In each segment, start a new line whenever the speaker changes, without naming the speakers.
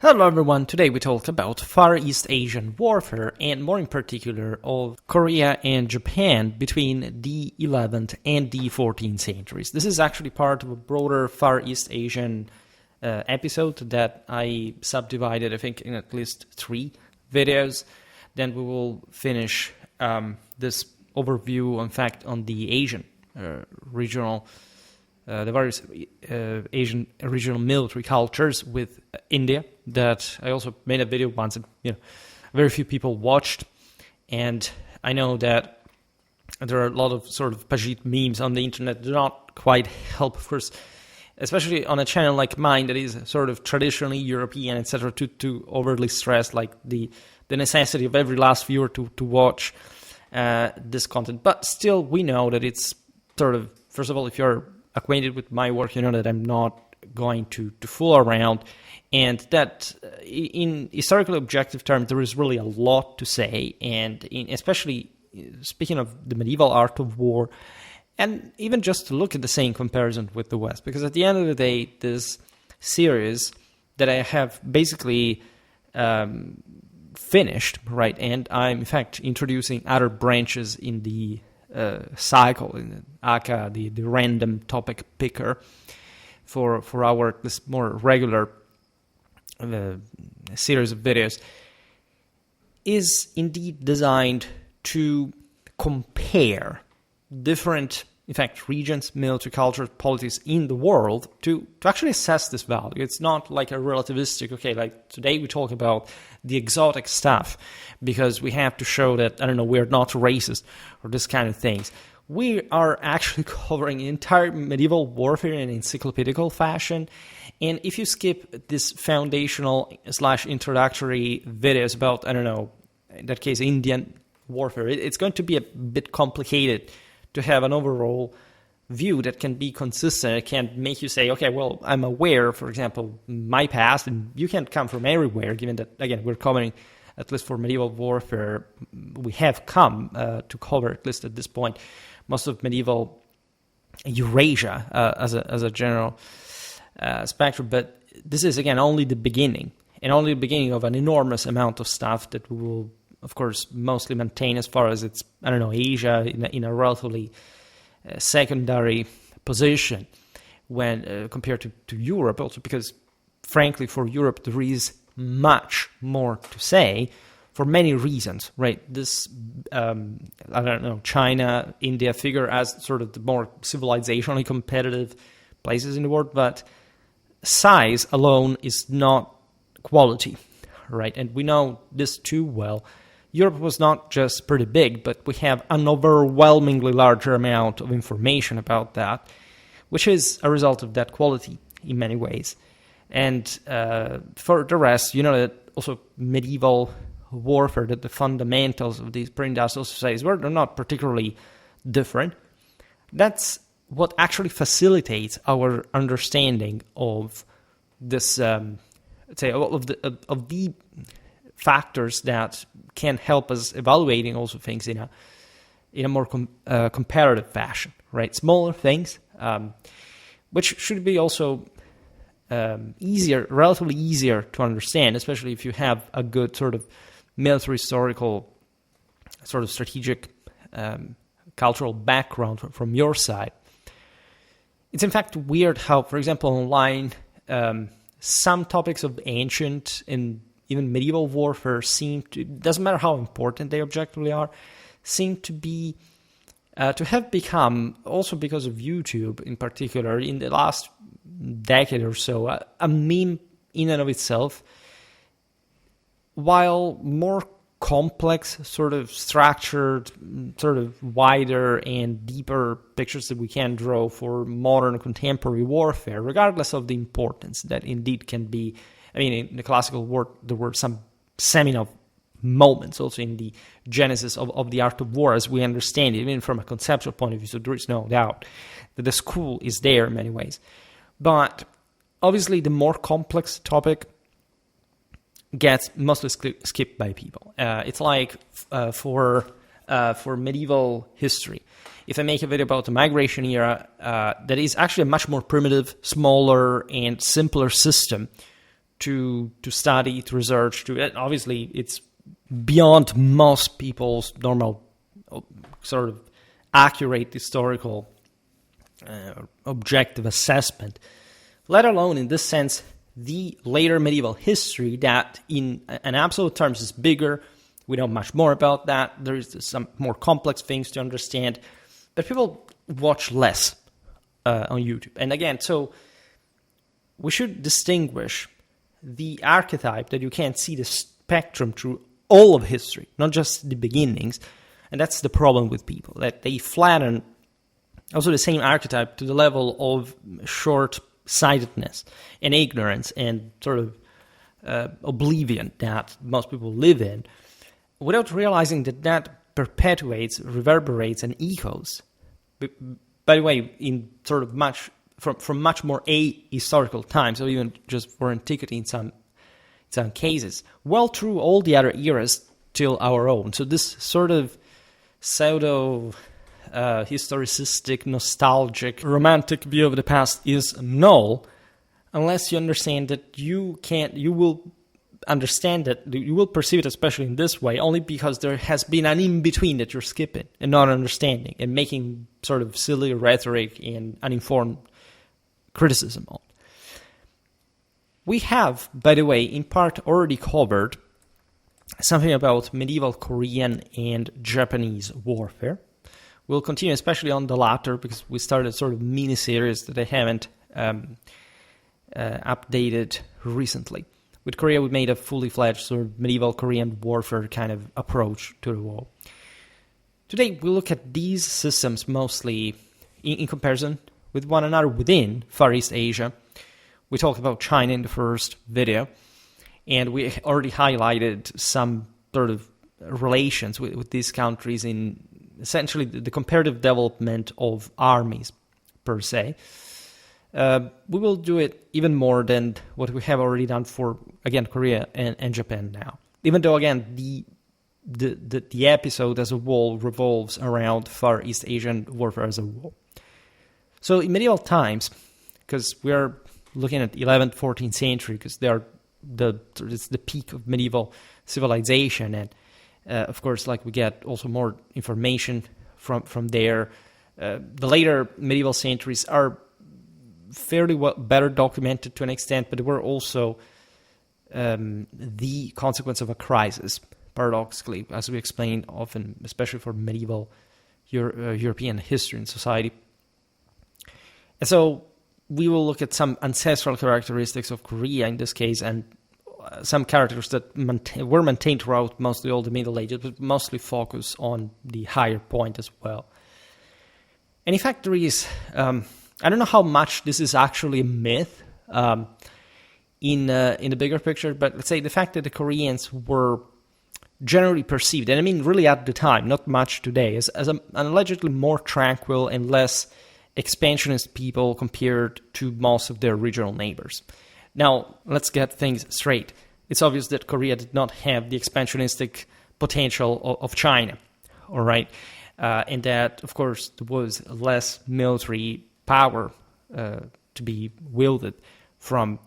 Hello everyone, today we talk about Far East Asian warfare and more in particular of Korea and Japan between the 11th and the 14th centuries. This is actually part of a broader Far East Asian episode that I subdivided, I think, in at least 3 videos. Then we will finish this overview, in fact, on the Asian regional the various Asian regional military cultures with India that I also made a video once and very few people watched, and I know that there are a lot of sort of Pajit memes on the internet that do not quite help, of course, especially on a channel like mine that is sort of traditionally European, etc., to overly stress like the necessity of every last viewer to watch this content. But still, we know that it's sort of, first of all, if you're acquainted with my work, you know that I'm not going to fool around, and that in historically objective terms there is really a lot to say, and especially speaking of the medieval art of war, and even just to look at the same comparison with the West, because at the end of the day, this series that I have basically finished, right, and I'm in fact introducing other branches in the cycle, in aka the random topic picker for our this more regular series of videos, is indeed designed to compare different, in fact, regions, military cultures, politics in the world to actually assess this value. It's not like a relativistic, okay, like today we talk about the exotic stuff because we have to show that, I don't know, we're not racist or this kind of things. We are actually covering entire medieval warfare in encyclopedical fashion. And if you skip this foundational / introductory videos about, I don't know, in that case, Indian warfare, it's going to be a bit complicated to have an overall view that can be consistent. It can make you say, okay, well, I'm aware, for example, my past, and you can't come from everywhere, given that, again, we're covering, at least for medieval warfare, we have come to cover, at least at this point, most of medieval Eurasia as a general spectrum. But this is, again, only the beginning, and only the beginning of an enormous amount of stuff that we will, of course, mostly maintain as far as it's, I don't know, Asia in a relatively secondary position when compared to Europe, also because, frankly, for Europe there is much more to say for many reasons, right? This, I don't know, China, India figure as sort of the more civilizationally competitive places in the world, but size alone is not quality, right? And we know this too well. Europe was not just pretty big, but we have an overwhelmingly larger amount of information about that, which is a result of that quality in many ways. And for the rest, you know that also medieval warfare, that the fundamentals of these pre-industrial societies were not particularly different. That's what actually facilitates our understanding of this, let's say, of the factors that can help us evaluating also things in a more comparative fashion, right? Smaller things, which should be also relatively easier to understand, especially if you have a good sort of military historical, sort of strategic, cultural background from your side. It's in fact weird how, for example, online, some topics of ancient and even medieval warfare seem to, doesn't matter how important they objectively are, seem to be, to have become, also because of YouTube in particular, in the last decade or so, a meme in and of itself, while more complex, sort of structured, sort of wider and deeper pictures that we can draw for modern contemporary warfare, regardless of the importance that indeed can be. I mean, in the classical world, there were some seminal moments also in the genesis of the art of war as we understand it, even from a conceptual point of view, so there is no doubt that the school is there in many ways. But obviously the more complex topic gets mostly skipped by people. It's like for medieval history. If I make a video about the migration era, that is actually a much more primitive, smaller, and simpler system to study, to research, obviously it's beyond most people's normal sort of accurate historical objective assessment, let alone in this sense the later medieval history that in an absolute terms is bigger. We know much more about that. There is some more complex things to understand, but people watch less on YouTube. And again, so we should distinguish the archetype that you can't see the spectrum through all of history, not just the beginnings. And that's the problem with people, that they flatten also the same archetype to the level of short-sightedness and ignorance and sort of oblivion that most people live in, without realizing that perpetuates, reverberates, and echoes. By the way, in sort of from much more ahistorical times, or even just for antiquity in some cases, well through all the other eras till our own. So this sort of pseudo historicistic, nostalgic, romantic view of the past is null unless you understand that you will understand that, you will perceive it, especially in this way, only because there has been an in-between that you're skipping and not understanding and making sort of silly rhetoric and uninformed criticism on. We have, by the way, in part already covered something about medieval Korean and Japanese warfare. We'll continue, especially on the latter, because we started sort of mini-series that I haven't updated recently. With Korea, we made a fully fledged sort of medieval Korean warfare kind of approach to the war. Today, we look at these systems mostly in comparison with one another within Far East Asia. We talked about China in the first video, and we already highlighted some sort of relations with these countries in essentially the comparative development of armies, per se. We will do it even more than what we have already done for, again, Korea and Japan now. Even though, again, the episode as a whole revolves around Far East Asian warfare as a whole. So in medieval times, because we are looking at 11th, 14th century, because it's the peak of medieval civilization, and of course, like, we get also more information from there. The later medieval centuries are fairly better documented to an extent, but they were also the consequence of a crisis, paradoxically, as we explain often, especially for medieval European history and society. And so we will look at some ancestral characteristics of Korea in this case, and some characters that were maintained throughout mostly all the Middle Ages, but mostly focus on the higher point as well. And in fact, there is, I don't know how much this is actually a myth in the bigger picture, but let's say the fact that the Koreans were generally perceived, and I mean really at the time, not much today, as an allegedly more tranquil and less expansionist people compared to most of their regional neighbors. Now, let's get things straight. It's obvious that Korea did not have the expansionistic potential of China, all right? And that, of course, there was less military power to be wielded from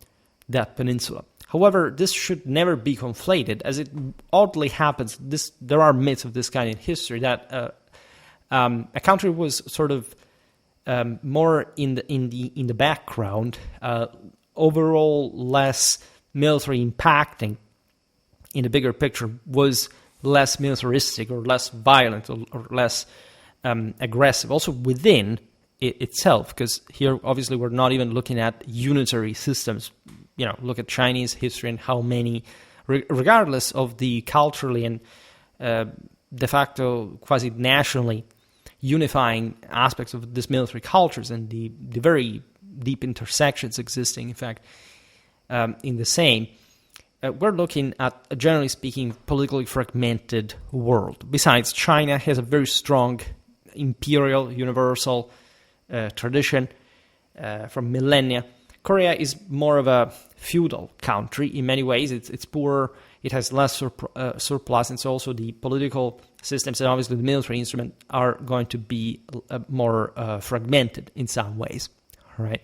that peninsula. However, this should never be conflated, as it oddly happens. There are myths of this kind in history that a country was sort of more in the background, overall less military impacting in the bigger picture, was less militaristic or less violent or less aggressive, also within itself, because here obviously we're not even looking at unitary systems. You know, look at Chinese history and how many, regardless of the culturally and de facto quasi-nationally unifying aspects of this military cultures and the very deep intersections existing, in fact, in the same, we're looking at, generally speaking, politically fragmented world. Besides, China has a very strong imperial, universal tradition from millennia. Korea is more of a feudal country in many ways. It's poorer, it has less surplus, and so also the political systems and obviously the military instrument are going to be more fragmented in some ways. All right.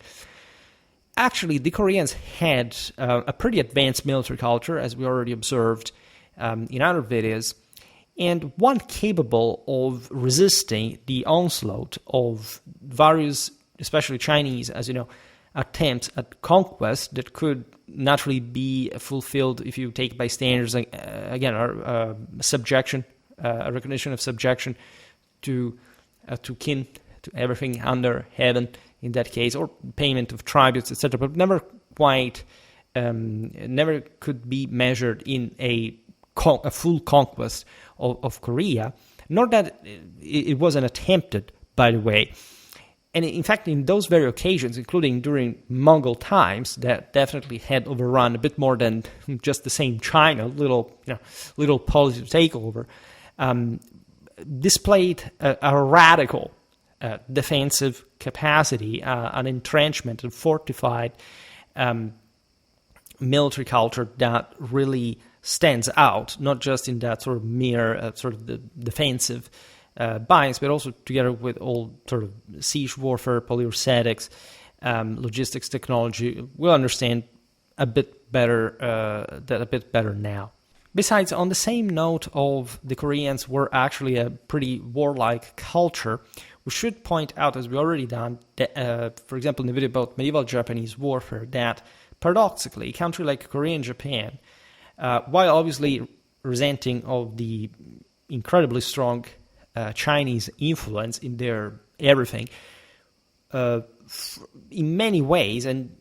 actually, the Koreans had a pretty advanced military culture, as we already observed in other videos, and one capable of resisting the onslaught of various, especially Chinese, as you know, attempts at conquest that could naturally be fulfilled if you take by standards, again, subjection, a recognition of subjection to kin, to everything under heaven in that case, or payment of tributes, etc., but never could be measured in a full conquest of Korea, nor that it wasn't attempted, by the way. And in fact, in those very occasions, including during Mongol times, that definitely had overrun a bit more than just the same China, little policy takeover, displayed a radical defensive capacity, an entrenchment, and fortified military culture that really stands out, not just in that sort of mere sort of the defensive bias, but also together with all sort of siege warfare, polyurcetics, logistics technology. We'll understand a bit better now. Besides, on the same note of the Koreans were actually a pretty warlike culture, we should point out, as we already done, that, for example, in the video about medieval Japanese warfare, that paradoxically, a country like Korea and Japan, while obviously resenting of the incredibly strong Chinese influence in their everything, in many ways, and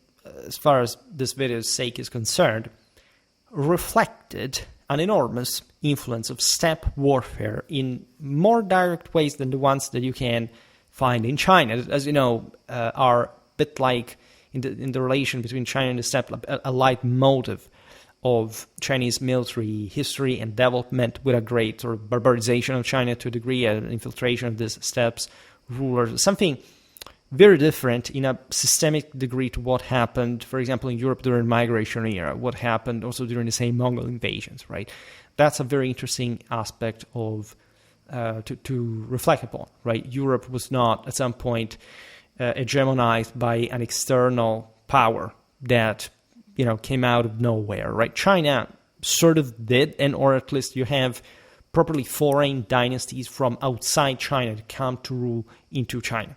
as far as this video's sake is concerned, reflected an enormous influence of steppe warfare in more direct ways than the ones that you can find in China. As you know, are a bit like in the relation between China and the steppe, a leitmotif of Chinese military history and development, with a great sort of barbarization of China to a degree, an infiltration of these steppes rulers, something very different in a systemic degree to what happened, for example, in Europe during the Migration Era, what happened also during the same Mongol invasions, right? That's a very interesting aspect of to reflect upon, right? Europe was not at some point hegemonized by an external power that, you know, came out of nowhere, right? China sort of did, and or at least you have properly foreign dynasties from outside China to come to rule into China.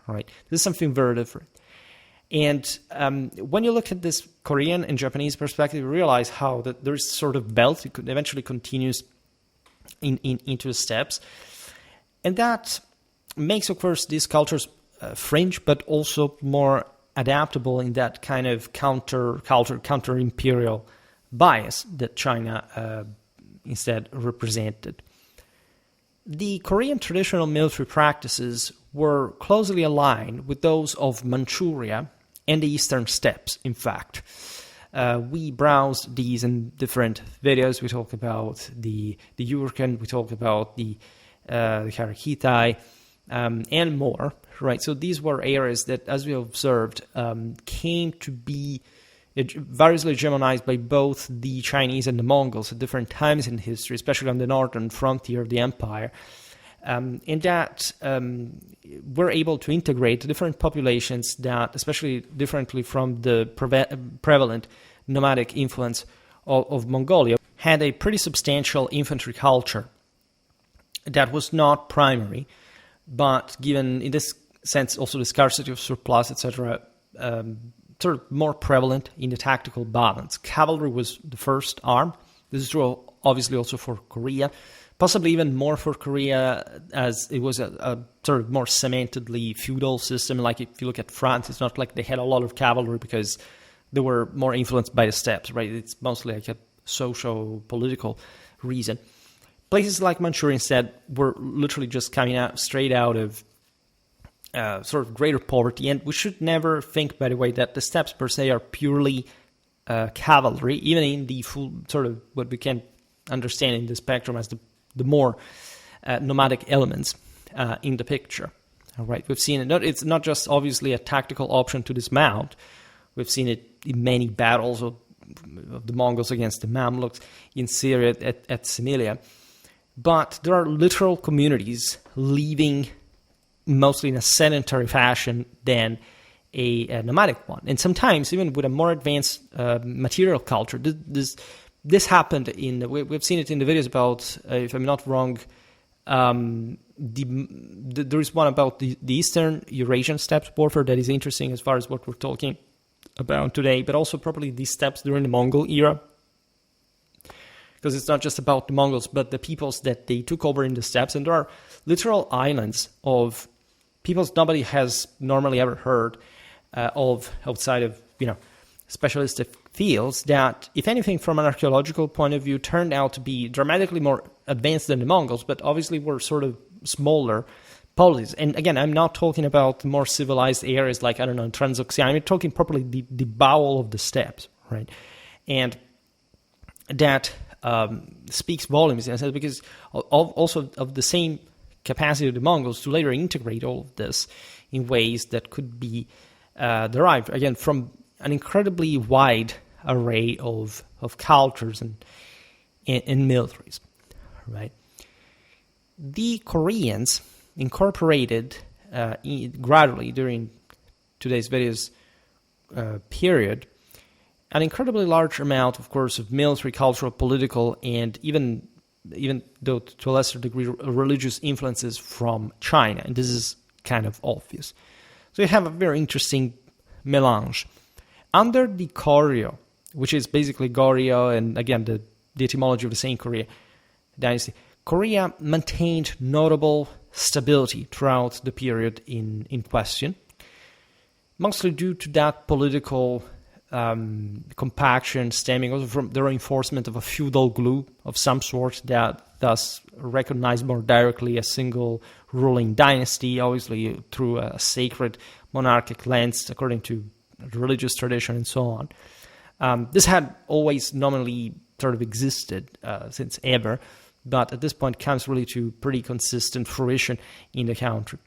Right, this is something very different. And when you look at this Korean and Japanese perspective, you realize how that there's sort of belt, it eventually continues into the steppes. And that makes, of course, these cultures fringe, but also more adaptable in that kind of counter-imperial bias that China instead represented. The Korean traditional military practices were closely aligned with those of Manchuria and the eastern steppes, in fact. We browsed these in different videos. We talk about the Yurchen, we talk about the Karakitai, and more, right? So these were areas that, as we observed, came to be variously hegemonized by both the Chinese and the Mongols at different times in history, especially on the northern frontier of the empire, and that were able to integrate different populations that, especially differently from the prevalent nomadic influence of Mongolia, had a pretty substantial infantry culture that was not primary, but given, in this sense, also the scarcity of surplus, etc., sort of more prevalent in the tactical balance. Cavalry was the first arm. This is true, obviously, also for Korea, possibly even more for Korea, as it was a sort of more cementedly feudal system. Like if you look at France, it's not like they had a lot of cavalry because they were more influenced by the steppes, right? It's mostly like a socio-political reason. Places like Manchuria instead were literally just coming out straight out of sort of greater poverty, and we should never think, by the way, that the steppes per se are purely cavalry, even in the full sort of what we can understand in the spectrum as the more nomadic elements in the picture. All right, we've seen it. It's not just obviously a tactical option to dismount. We've seen it in many battles of the Mongols against the Mamluks in Syria at Semilia, but there are literal communities living mostly in a sedentary fashion than a nomadic one. And sometimes, even with a more advanced material culture, this happened we've seen it in the videos about, if I'm not wrong, there is one about the Eastern Eurasian steppes warfare that is interesting as far as what we're talking about today, but also probably these steppes during the Mongol era. Because it's not just about the Mongols, but the peoples that they took over in the steppes. And there are literal islands of peoples nobody has normally ever heard of outside of, specialistic fields that, if anything, from an archaeological point of view, turned out to be dramatically more advanced than the Mongols, but obviously were sort of smaller polities. And again, I'm not talking about more civilized areas like, Transoxiana. I'm talking properly the bowel of the steppes, right? And that speaks volumes in a sense, because also of the same capacity of the Mongols to later integrate all of this in ways that could be derived, again, from an incredibly wide array of cultures and militaries, right? The Koreans incorporated gradually during today's video's period an incredibly large amount, of course, of military, cultural, political, and even though to a lesser degree, religious influences from China. And this is kind of obvious. So you have a very interesting melange. Under the Goryeo, which is basically Goryeo, and again, the etymology of the same Korea dynasty, Korea maintained notable stability throughout the period in question, mostly due to that political compaction stemming also from the reinforcement of a feudal glue of some sort that thus recognized more directly a single ruling dynasty, obviously through a sacred monarchic lens according to religious tradition and so on. This had always nominally sort of existed since ever, but at this point comes really to pretty consistent fruition in the country.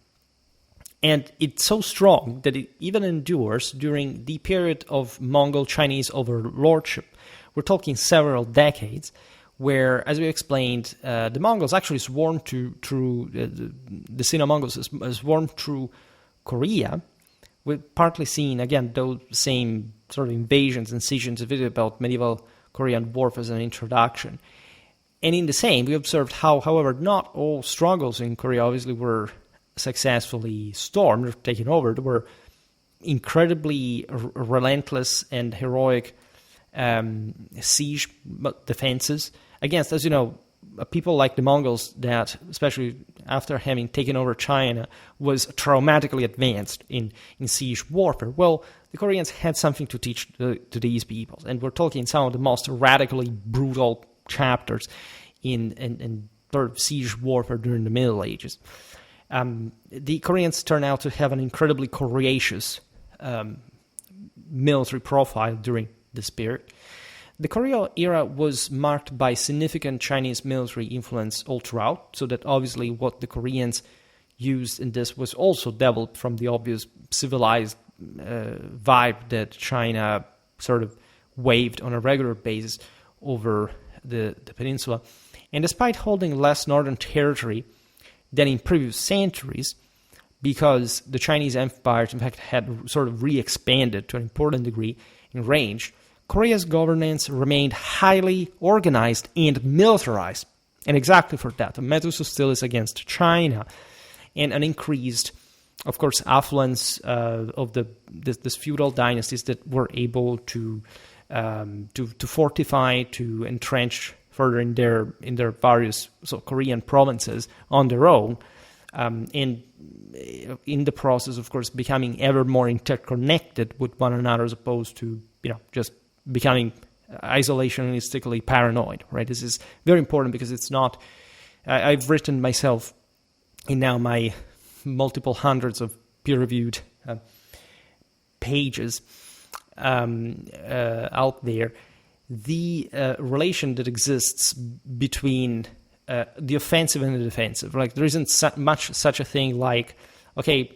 And it's so strong that it even endures during the period of Mongol Chinese overlordship. We're talking several decades, where, as we explained, the Mongols actually swarmed through the Sino-Mongols swarmed through Korea. We've partly seen, again, those same sort of invasions and sieges, a video about medieval Korean warfare as an introduction. And in the same, we observed how, however, not all struggles in Korea obviously were successfully stormed or taken over. There were incredibly relentless and heroic siege defenses against, as you know, people like the Mongols that, especially after having taken over China, was traumatically advanced in siege warfare. Well, the Koreans had something to teach to these people, and we're talking some of the most radically brutal chapters in sort of siege warfare during the Middle Ages. The Koreans turn out to have an incredibly courageous military profile during this period. The Goryeo era was marked by significant Chinese military influence all throughout, so that obviously what the Koreans used in this was also developed from the obvious civilized vibe that China sort of waved on a regular basis over the peninsula. And despite holding less northern territory than in previous centuries, because the Chinese empire, in fact, had sort of re-expanded to an important degree in range, Korea's governance remained highly organized and militarized. And exactly for that, a metus hostilis against China, and an increased, of course, affluence of this feudal dynasties that were able to fortify, to entrench further in their various Korean provinces on their own, and in the process, of course, becoming ever more interconnected with one another, as opposed to just becoming isolationistically paranoid. Right? This is very important because it's not. I've written myself in now my multiple hundreds of peer-reviewed pages out there. The relation that exists between the offensive and the defensive. Like, there isn't much such a thing like, okay,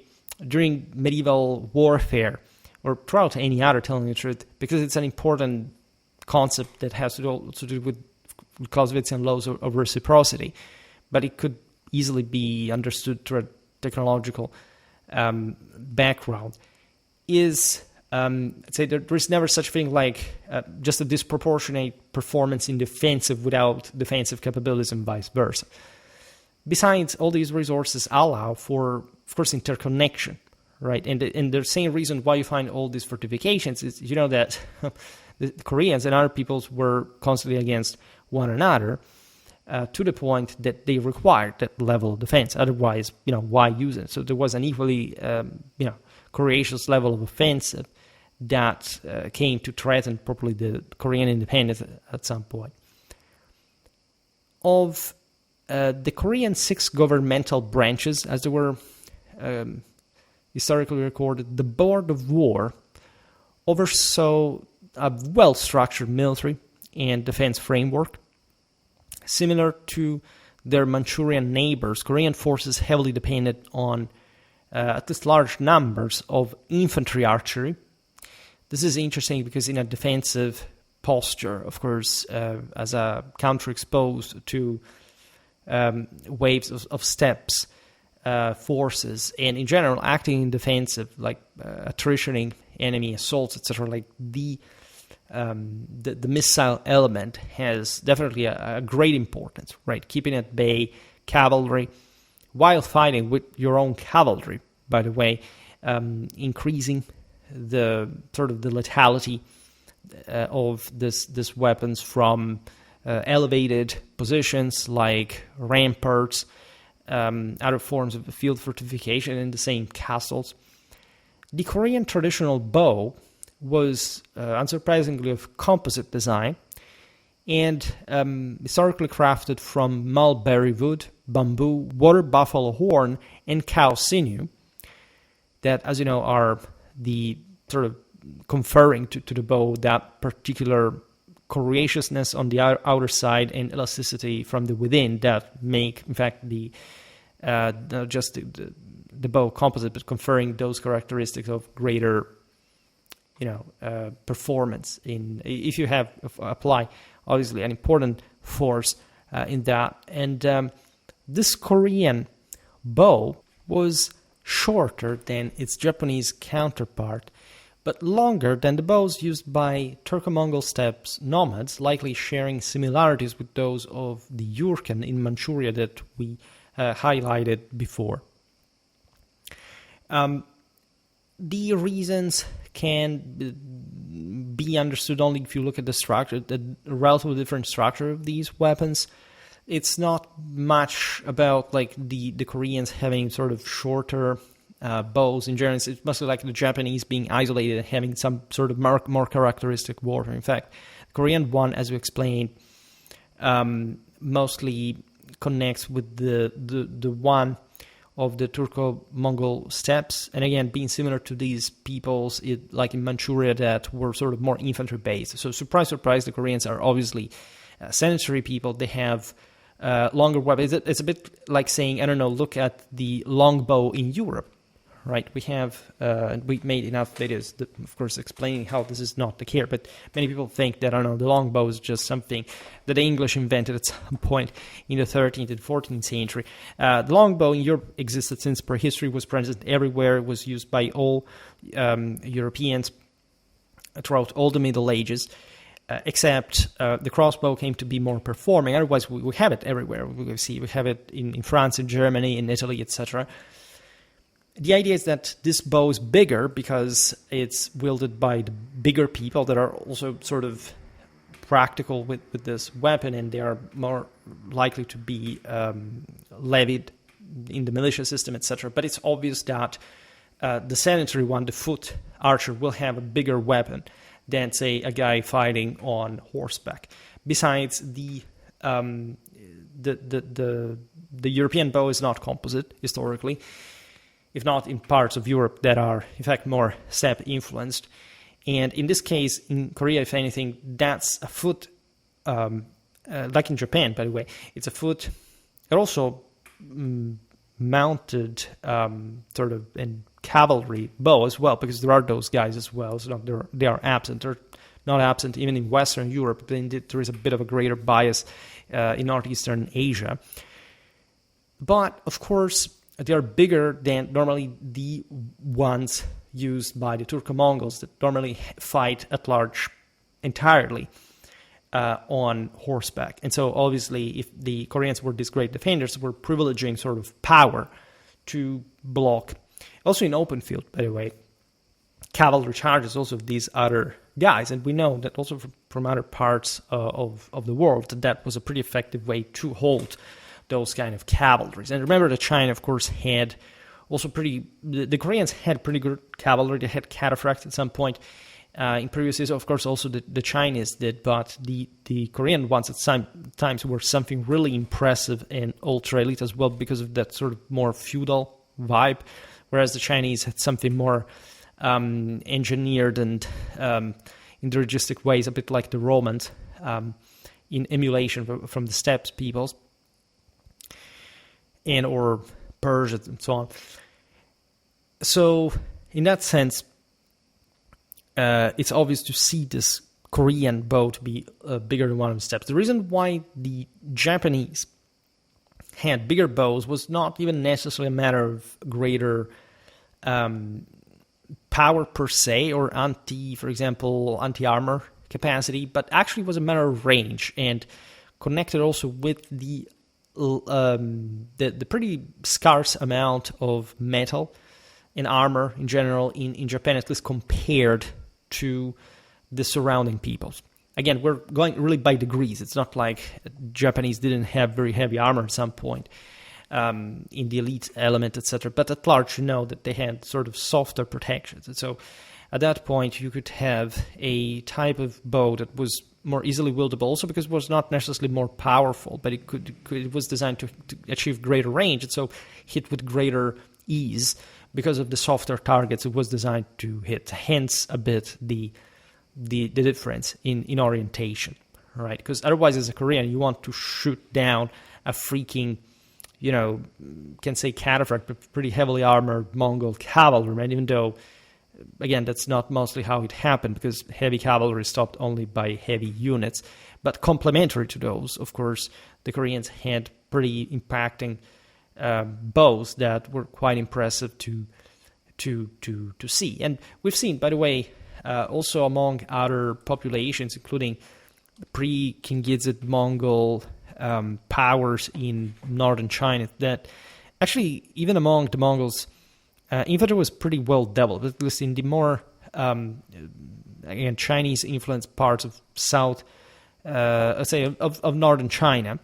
during medieval warfare or throughout any other, telling the truth, because it's an important concept that has to do with Clausewitzian laws of reciprocity, but it could easily be understood through a technological background. is, I'd say there is never such thing like just a disproportionate performance in defensive without defensive capabilities and vice versa. Besides, all these resources allow for, of course, interconnection, right? And the same reason why you find all these fortifications is, that the Koreans and other peoples were constantly against one another, to the point that they required that level of defense. Otherwise, why use it? So there was an equally, courageous level of offensive that came to threaten properly the Korean independence at some point. Of the Korean 6 governmental branches, as they were historically recorded, the Board of War oversaw a well-structured military and defense framework. Similar to their Manchurian neighbors, Korean forces heavily depended on at least large numbers of infantry archery. This is interesting because in a defensive posture, of course, as a country exposed to waves of steppes, forces, and in general acting in defensive, like attritioning enemy assaults, etc., like the missile element has definitely a great importance, right? Keeping at bay cavalry while fighting with your own cavalry, by the way, increasing the sort of the lethality of this weapons from elevated positions like ramparts, other forms of field fortification, and the same castles. The Korean traditional bow was unsurprisingly of composite design and historically crafted from mulberry wood, bamboo, water buffalo horn, and cow sinew that, as you know, are the sort of conferring to the bow that particular courageousness on the outer side and elasticity from the within that make, in fact, the just the bow composite, but conferring those characteristics of greater, performance in if you have apply obviously an important force in that. And this Korean bow was shorter than its Japanese counterpart, but longer than the bows used by Turco-Mongol steppes nomads, likely sharing similarities with those of the Yurchen in Manchuria that we highlighted before. The reasons can be understood only if you look at the structure, the relatively different structure of these weapons. It's not much about like the Koreans having sort of shorter bows in general. It's mostly like the Japanese being isolated and having some sort of more characteristic warfare. In fact, the Korean one, as we explained, mostly connects with the one of the Turco-Mongol steppes, and again, being similar to these peoples, like in Manchuria, that were sort of more infantry-based. So, surprise, surprise, the Koreans are obviously sedentary people. They have longer weapons. It's a bit like saying, I don't know, look at the longbow in Europe, right? We have, we made enough videos, that, of course, explaining how this is not the case, but many people think that, I don't know, the longbow is just something that the English invented at some point in the 13th and 14th century. The longbow in Europe existed since prehistory, was present everywhere, it was used by all Europeans throughout all the Middle Ages. Except the crossbow came to be more performing. Otherwise, we have it everywhere. We have it in France, in Germany, in Italy, etc. The idea is that this bow is bigger because it's wielded by the bigger people that are also sort of practical with this weapon, and they are more likely to be levied in the militia system, etc. But it's obvious that the sedentary one, the foot archer, will have a bigger weapon than, say, a guy fighting on horseback. Besides, the European bow is not composite historically, if not in parts of Europe that are, in fact, more steppe influenced. And in this case, in Korea, if anything, that's a foot, like in Japan, by the way, it's a foot, it also mounted sort of in cavalry bow as well, because there are those guys as well. It's not they are absent. They're not absent even in Western Europe. But indeed, there is a bit of a greater bias in Northeastern Asia. But of course, they are bigger than normally the ones used by the Turco-Mongols that normally fight at large entirely on horseback. And so obviously if the Koreans were these great defenders, were privileging sort of power to block. Also in open field, by the way, cavalry charges also of these other guys. And we know that also from other parts of the world that was a pretty effective way to hold those kind of cavalries. And remember that China, of course, had also the Koreans had pretty good cavalry. They had cataphracts at some point. In previous years, of course, also the Chinese did, but the Korean ones at some times were something really impressive and ultra-elite as well because of that sort of more feudal vibe, whereas the Chinese had something more engineered and in dirigistic ways, a bit like the Romans, in emulation from the steppes peoples and or Persians and so on. So in that sense, it's obvious to see this Korean bow to be bigger than one of the steppes. The reason why the Japanese had bigger bows was not even necessarily a matter of greater power per se or for example, anti-armor capacity, but actually was a matter of range and connected also with the pretty scarce amount of metal and armor in general in Japan, at least compared to the surrounding peoples. Again, we're going really by degrees. It's not like Japanese didn't have very heavy armor at some point in the elite element, etc. But at large, you know that they had sort of softer protections. And so at that point, you could have a type of bow that was more easily wieldable, also because it was not necessarily more powerful, but it was designed to achieve greater range, and so hit with greater ease. Because of the softer targets, it was designed to hit. Hence, a bit the difference in orientation, right? Because otherwise, as a Korean, you want to shoot down a freaking, can say cataphract, but pretty heavily armored Mongol cavalry, right? Even though, again, that's not mostly how it happened, because heavy cavalry stopped only by heavy units. But complementary to those, of course, the Koreans had pretty impacting bows that were quite impressive to see. And we've seen, by the way, also among other populations, including pre-Kingizid Mongol powers in northern China, that actually, even among the Mongols, infantry was pretty well developed, at least in the more, again, Chinese-influenced parts of south, let's say, of northern China,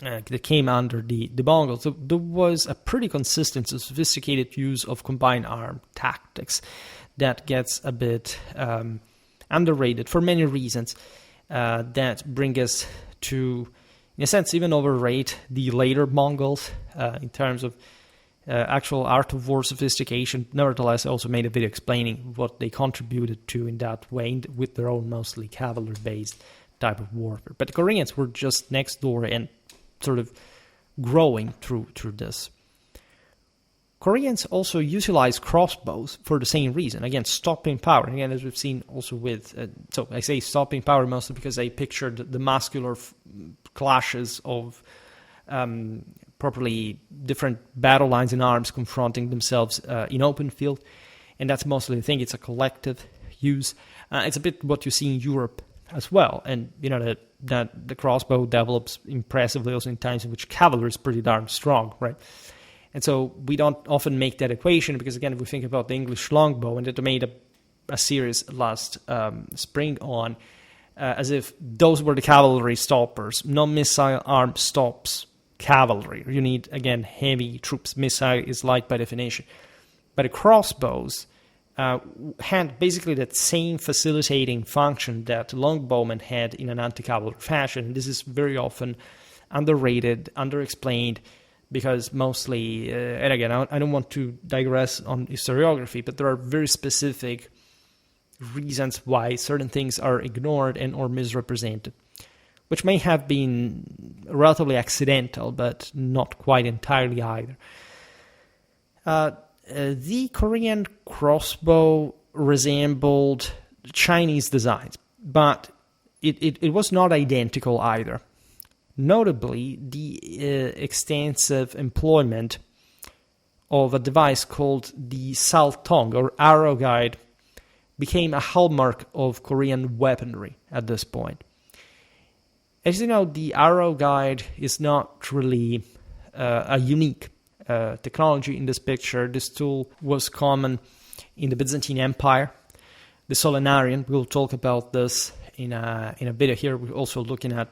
that came under the Mongols. So there was a pretty consistent, sophisticated use of combined arm tactics that gets a bit underrated for many reasons that bring us to, in a sense, even overrate the later Mongols in terms of actual art of war sophistication. Nevertheless, I also made a video explaining what they contributed to in that way with their own mostly cavalry-based type of warfare. But the Koreans were just next door and sort of growing through this. Koreans also utilize crossbows for the same reason. Again, stopping power. Again, as we've seen also with, so I say stopping power mostly because I pictured the muscular clashes of properly different battle lines and arms confronting themselves in open field. And that's mostly the thing. It's a collective use. It's a bit what you see in Europe as well. And, that the crossbow develops impressively also in times in which cavalry is pretty darn strong, right? And so we don't often make that equation because, again, if we think about the English longbow, and that I made a series last spring on, as if those were the cavalry stoppers. No missile arm stops cavalry. You need, again, heavy troops. Missile is light by definition. But the crossbows had basically that same facilitating function that longbowmen had in an anti-cavalry fashion. This is very often underrated, underexplained, because mostly, and again, I don't want to digress on historiography, but there are very specific reasons why certain things are ignored and or misrepresented, which may have been relatively accidental, but not quite entirely either. The Korean crossbow resembled Chinese designs, but it was not identical either. Notably, the extensive employment of a device called the sal-tong, or arrow guide, became a hallmark of Korean weaponry at this point. As you know, the arrow guide is not really a unique technology in this picture. This tool was common in the Byzantine Empire, the Solonarian. We'll talk about this in a video here. We're also looking at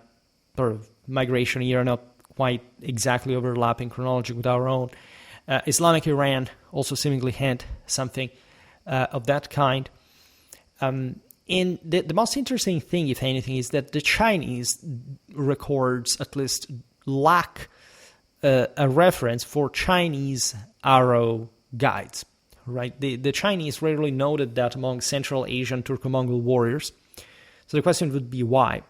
sort of migration era, not quite exactly overlapping chronology with our own. Islamic Iran also seemingly had something of that kind. And the most interesting thing, if anything, is that the Chinese records at least lack a reference for Chinese arrow guides. Right? The Chinese rarely noted that among Central Asian Turco-Mongol warriors. So the question would be why?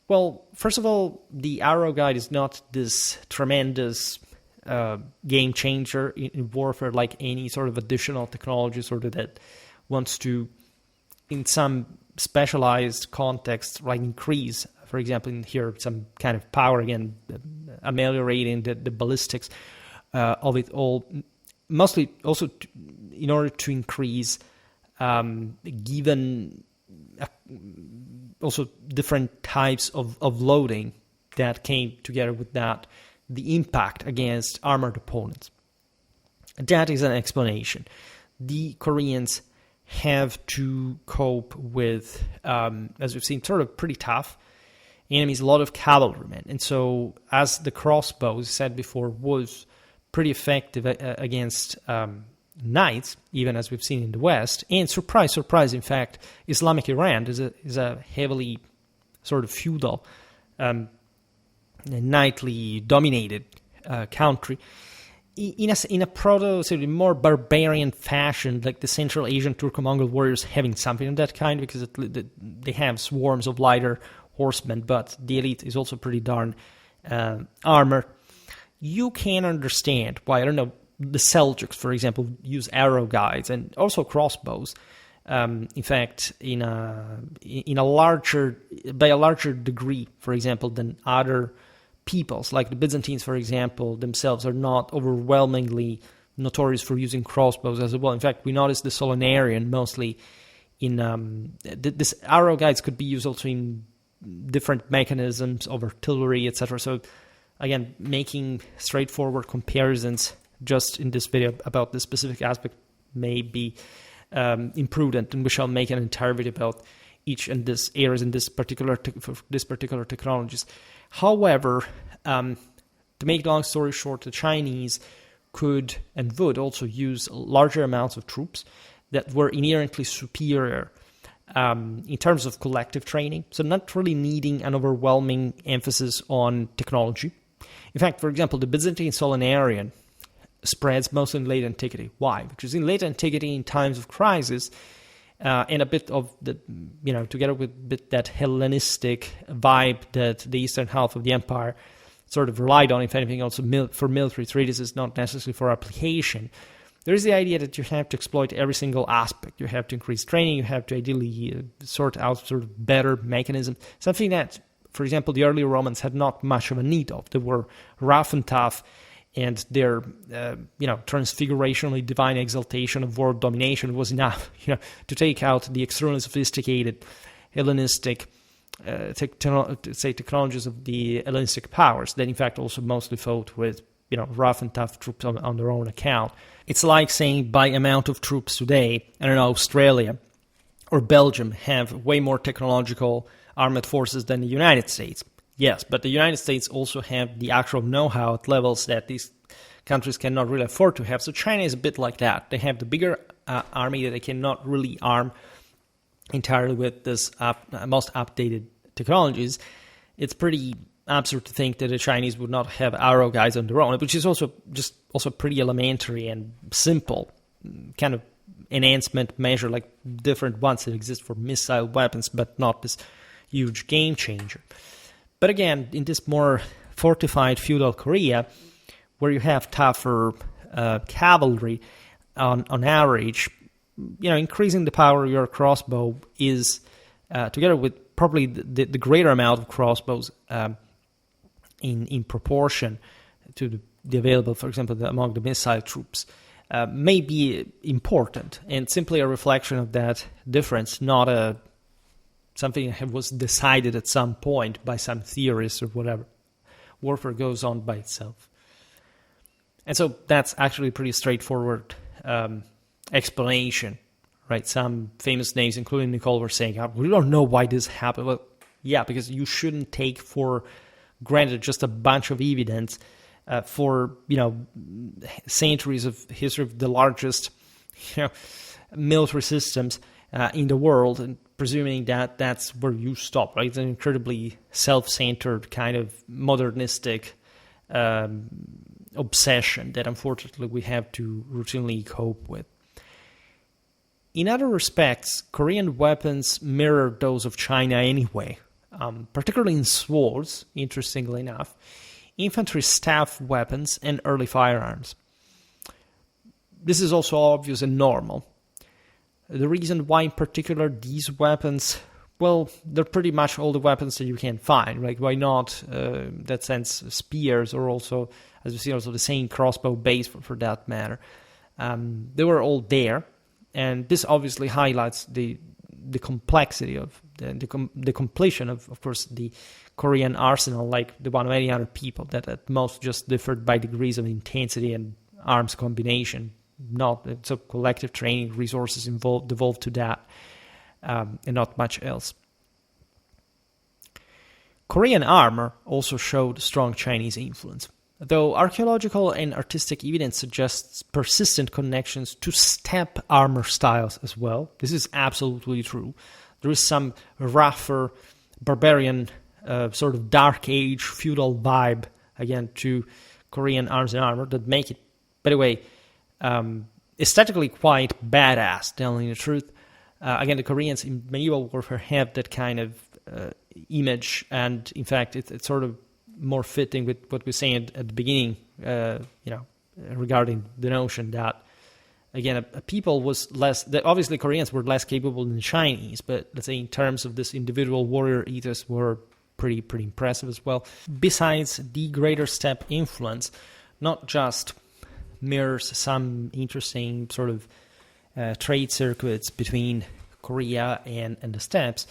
Well, first of all, the arrow guide is not this tremendous game changer in warfare like any sort of additional technology sort of that wants to, in some specialized context, like increase, for example, in here, some kind of power, again, ameliorating the ballistics of it all, mostly also in order to increase given also different types of loading that came together with that, the impact against armored opponents. That is an explanation. The Koreans have to cope with, as we've seen, sort of pretty tough enemies, a lot of cavalrymen. And so, as the crossbow, as I said before, was pretty effective against knights, even as we've seen in the West. And surprise, surprise, in fact, Islamic Iran is a heavily sort of feudal, knightly dominated country. In a proto, sort of more barbarian fashion, like the Central Asian Turco-Mongol warriors having something of that kind, because they have swarms of lighter horsemen, but the elite is also pretty darn armored. You can understand why, I don't know, the Seljuks, for example, use arrow guides and also crossbows. In fact, by a larger degree, for example, than other peoples, like the Byzantines, for example, themselves are not overwhelmingly notorious for using crossbows as well. In fact, we notice the Solonarian mostly in this arrow guides could be used also in different mechanisms of artillery, etc. So, again, making straightforward comparisons just in this video about this specific aspect may be imprudent, and we shall make an entire video about each and this areas in this particular technologies. However, to make long story short, the Chinese could and would also use larger amounts of troops that were inherently superior in terms of collective training, so not really needing an overwhelming emphasis on technology. In fact, for example, the Byzantine Solonarian spreads mostly in late antiquity. Why? Because in late antiquity, in times of crisis, and a bit of the, together with that Hellenistic vibe that the eastern half of the empire sort of relied on, if anything, also for military treatises, not necessarily for application. There is the idea that you have to exploit every single aspect. You have to increase training. You have to ideally sort out sort of better mechanism. Something that, for example, the early Romans had not much of a need of. They were rough and tough, and their, transfigurationally divine exaltation of world domination was enough, to take out the extremely sophisticated Hellenistic, technologies of the Hellenistic powers that, in fact, also mostly fought with, rough and tough troops on their own account. It's like saying by amount of troops today, Australia or Belgium have way more technological armed forces than the United States. Yes, but the United States also have the actual know-how at levels that these countries cannot really afford to have. So China is a bit like that. They have the bigger army that they cannot really arm entirely with this most updated technologies. It's pretty absurd to think that the Chinese would not have arrow guides on their own, which is also pretty elementary and simple kind of enhancement measure, like different ones that exist for missile weapons, but not this huge game changer. But again, in this more fortified feudal Korea, where you have tougher cavalry on average, increasing the power of your crossbow is, together with probably the greater amount of crossbows in proportion to the available, for example, among the missile troops, may be important and simply a reflection of that difference, not something that was decided at some point by some theorists or whatever. Warfare goes on by itself. And so that's actually a pretty straightforward explanation, right? Some famous names, including Nicole, were saying, we don't know why this happened. Well, yeah, because you shouldn't take for granted just a bunch of evidence for, centuries of history of the largest, military systems in the world, and presuming that that's where you stop, right? It's an incredibly self-centered kind of modernistic obsession that unfortunately we have to routinely cope with. In other respects, Korean weapons mirror those of China anyway, particularly in swords, interestingly enough, infantry staff weapons, and early firearms. This is also obvious and normal. The reason why in particular these weapons, well, they're pretty much all the weapons that you can find, right? Why not, in that sense, spears, or also, as we see, also the same crossbow base for that matter. They were all there, and this obviously highlights the complexity of the completion of course, the Korean arsenal, like the one of any other people, that at most just differed by degrees of intensity and arms combination. So collective training, resources devolved to that, and not much else. Korean armor also showed strong Chinese influence, though archaeological and artistic evidence suggests persistent connections to steppe armor styles as well. This is absolutely true. There is some rougher, barbarian, sort of dark age, feudal vibe, again, to Korean arms and armor that make it, by the way, aesthetically quite badass, telling the truth. Again, the Koreans in medieval warfare have that kind of image, and in fact, it's sort of more fitting with what we were saying at the beginning, regarding the notion that, again, a people was less, that obviously Koreans were less capable than the Chinese, but let's say in terms of this individual warrior ethos were pretty impressive as well. Besides the greater steppe influence, not just mirrors some interesting sort of trade circuits between Korea and the steppes,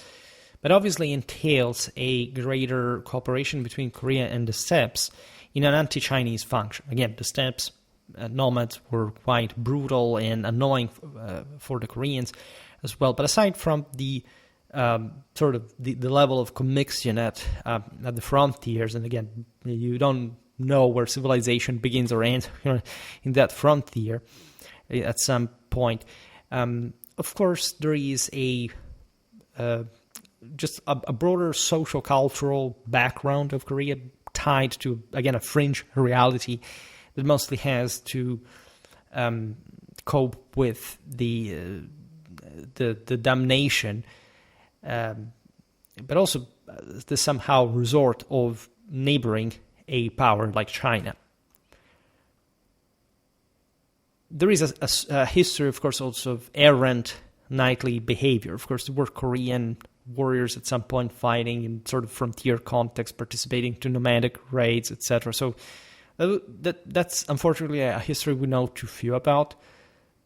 but obviously entails a greater cooperation between Korea and the steppes in an anti-Chinese function. Again, the steppes nomads were quite brutal and annoying for the Koreans as well. But aside from the sort of the level of commixtion at the frontiers, and again, you don't know where civilization begins or ends in that frontier at some point. Of course, there is just a broader social-cultural background of Korea tied to, again, a fringe reality that mostly has to cope with the damnation, but also the somehow resort of neighboring a power like China. There is a history, of course, also of errant knightly behavior. Of course, there were Korean warriors at some point fighting in sort of frontier context, participating to nomadic raids, etc. So that's unfortunately a history we know too few about,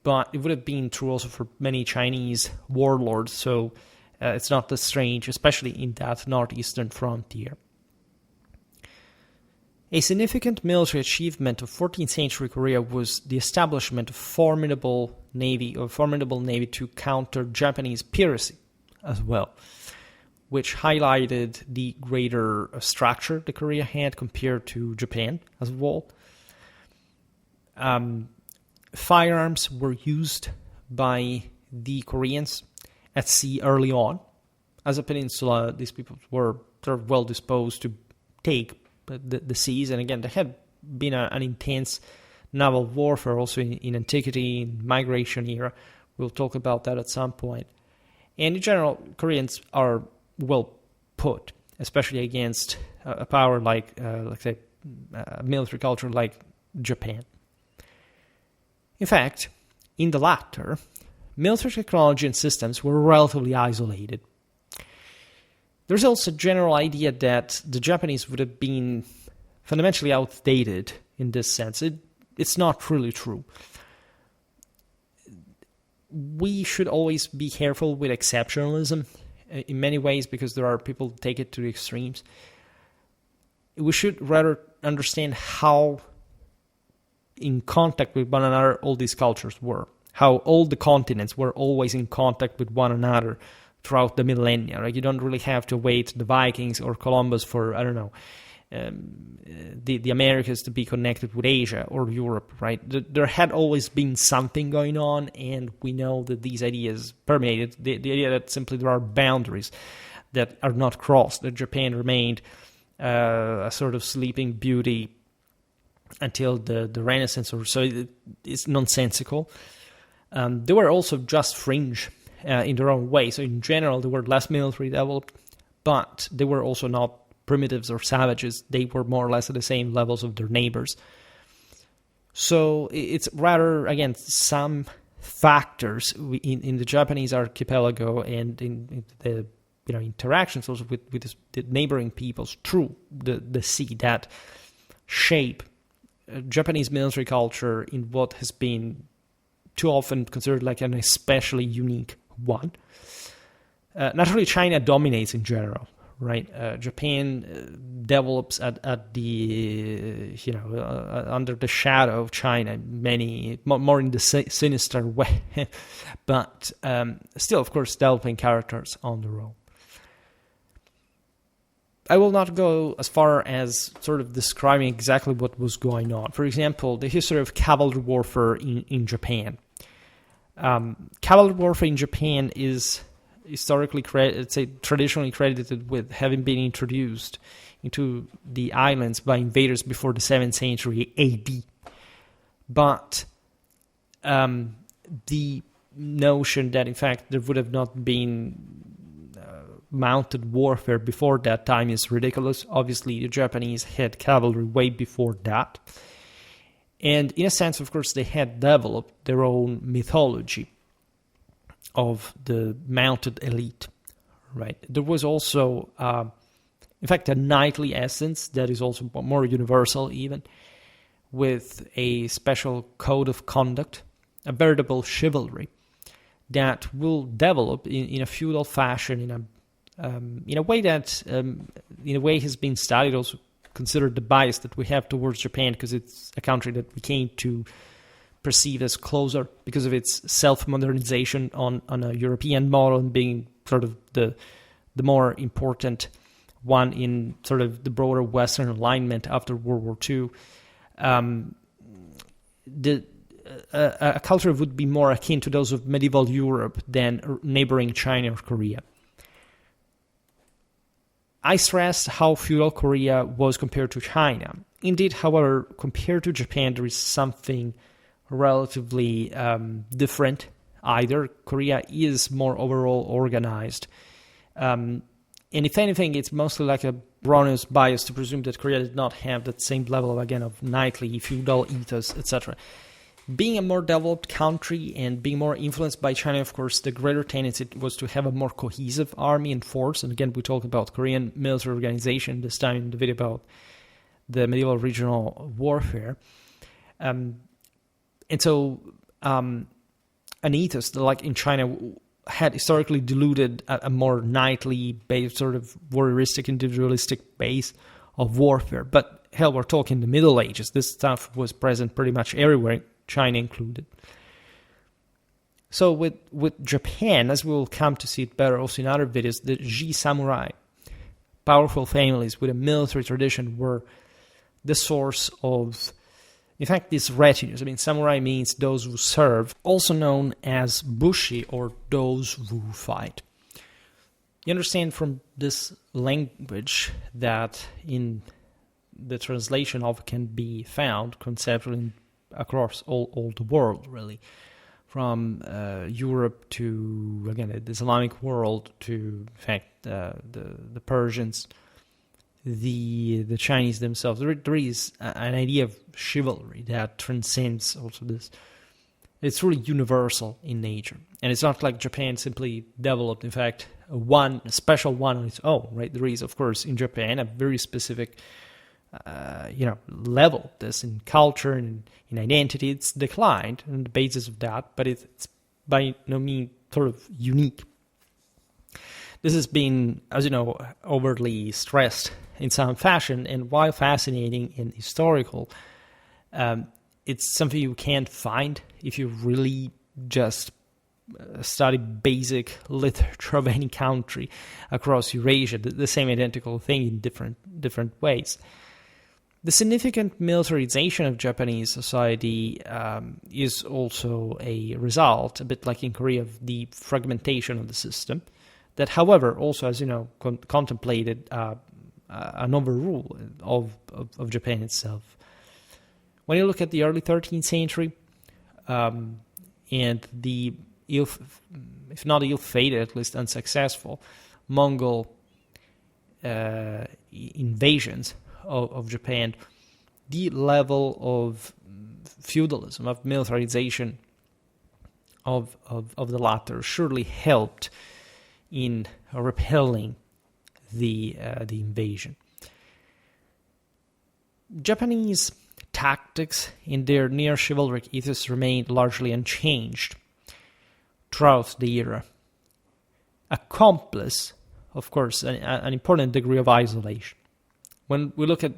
but it would have been true also for many Chinese warlords, so it's not that strange, especially in that northeastern frontier. A significant military achievement of 14th century Korea was the establishment of formidable navy to counter Japanese piracy as well, which highlighted the greater structure that Korea had compared to Japan as a whole. Firearms were used by the Koreans at sea early on. As a peninsula, these people were sort of well disposed to take the seas, and again, there had been an intense naval warfare also in antiquity, in migration era. We'll talk about that at some point. And in general, Koreans are well put, especially against a power like say, a military culture like Japan. In fact, in the latter, military technology and systems were relatively isolated. There's also a general idea that the Japanese would have been fundamentally outdated in this sense. It's not really true. we should always be careful with exceptionalism in many ways, because there are people who take it to the extremes. We should rather understand how in contact with one another all these cultures were, how all the continents were always in contact with one another throughout the millennia. Like, you don't really have to wait the Vikings or Columbus for, I don't know, the Americas to be connected with Asia or Europe, right? There had always been something going on, and we know that these ideas permeated. The idea that simply there are boundaries that are not crossed, that Japan remained a sort of sleeping beauty until the Renaissance or so, it's nonsensical. They were also just fringe in their own way. So in general, they were less military developed, but they were also not primitives or savages. They were more or less at the same levels of their neighbors. So it's rather, again, some factors in the Japanese archipelago and in the interactions also with the neighboring peoples through the sea that shape Japanese military culture in what has been too often considered like an especially unique one. Naturally, China dominates in general, right? Japan develops at the under the shadow of China, many more in the sinister way, but still, of course, developing characters on their own. I will not go as far as sort of describing exactly what was going on. For example, the history of cavalry warfare in Japan. Cavalry warfare in Japan is historically traditionally credited with having been introduced into the islands by invaders before the 7th century AD. But the notion that, in fact, there would have not been mounted warfare before that time is ridiculous. Obviously, the Japanese had cavalry way before that. And in a sense, of course, they had developed their own mythology of the mounted elite, right? There was also, in fact, a knightly essence that is also more universal even, with a special code of conduct, a veritable chivalry that will develop in a feudal fashion, in a way that, in a way, has been studied, also considered the bias that we have towards Japan, because it's a country that we came to perceive as closer because of its self-modernization on a European model, and being sort of the more important one in sort of the broader Western alignment after World War II. A culture would be more akin to those of medieval Europe than neighboring China or Korea. I stressed how feudal Korea was compared to China. Indeed, however, compared to Japan, there is something relatively different. Either Korea is more overall organized. And if anything, it's mostly like a Brownian bias to presume that Korea did not have that same level, again, of knightly, feudal ethos, etc. Being a more developed country and being more influenced by China, of course, the greater tendency was to have a more cohesive army and force. And again, we talk about Korean military organization, this time in the video about the medieval regional warfare. And so an ethos, like in China, had historically diluted a more knightly based, sort of warrioristic, individualistic base of warfare. But hell, we're talking the Middle Ages. This stuff was present pretty much everywhere, China included. So with Japan, as we will come to see it better also in other videos, the Ji samurai, powerful families with a military tradition, were the source of, in fact, these retinues. I mean, samurai means those who serve, also known as bushi, or those who fight. You understand from this language that in the translation of can be found conceptually across all the world, really, from Europe to, again, the Islamic world to, in fact, the Persians, the Chinese themselves. There is an idea of chivalry that transcends also this. It's really universal in nature, and it's not like Japan simply developed, in fact, a special one on its own, right? There is, of course, in Japan a very specific level, this in culture and in identity. It's declined on the basis of that, but it's by no means sort of unique. This has been, as you know, overtly stressed in some fashion, and while fascinating and historical, it's something you can't find if you really just study basic literature of any country across Eurasia, the same identical thing in different ways. The significant militarization of Japanese society is also a result, a bit like in Korea, of the fragmentation of the system, that, however, also, as you know, contemplated an overrule of Japan itself. When you look at the early 13th century and the, if not ill-fated, at least unsuccessful, Mongol invasions of Japan, the level of feudalism, of militarization of the latter surely helped in repelling the invasion. Japanese tactics in their near-chivalric ethos remained largely unchanged throughout the era. Accomplice, of course, an important degree of isolation. When we look at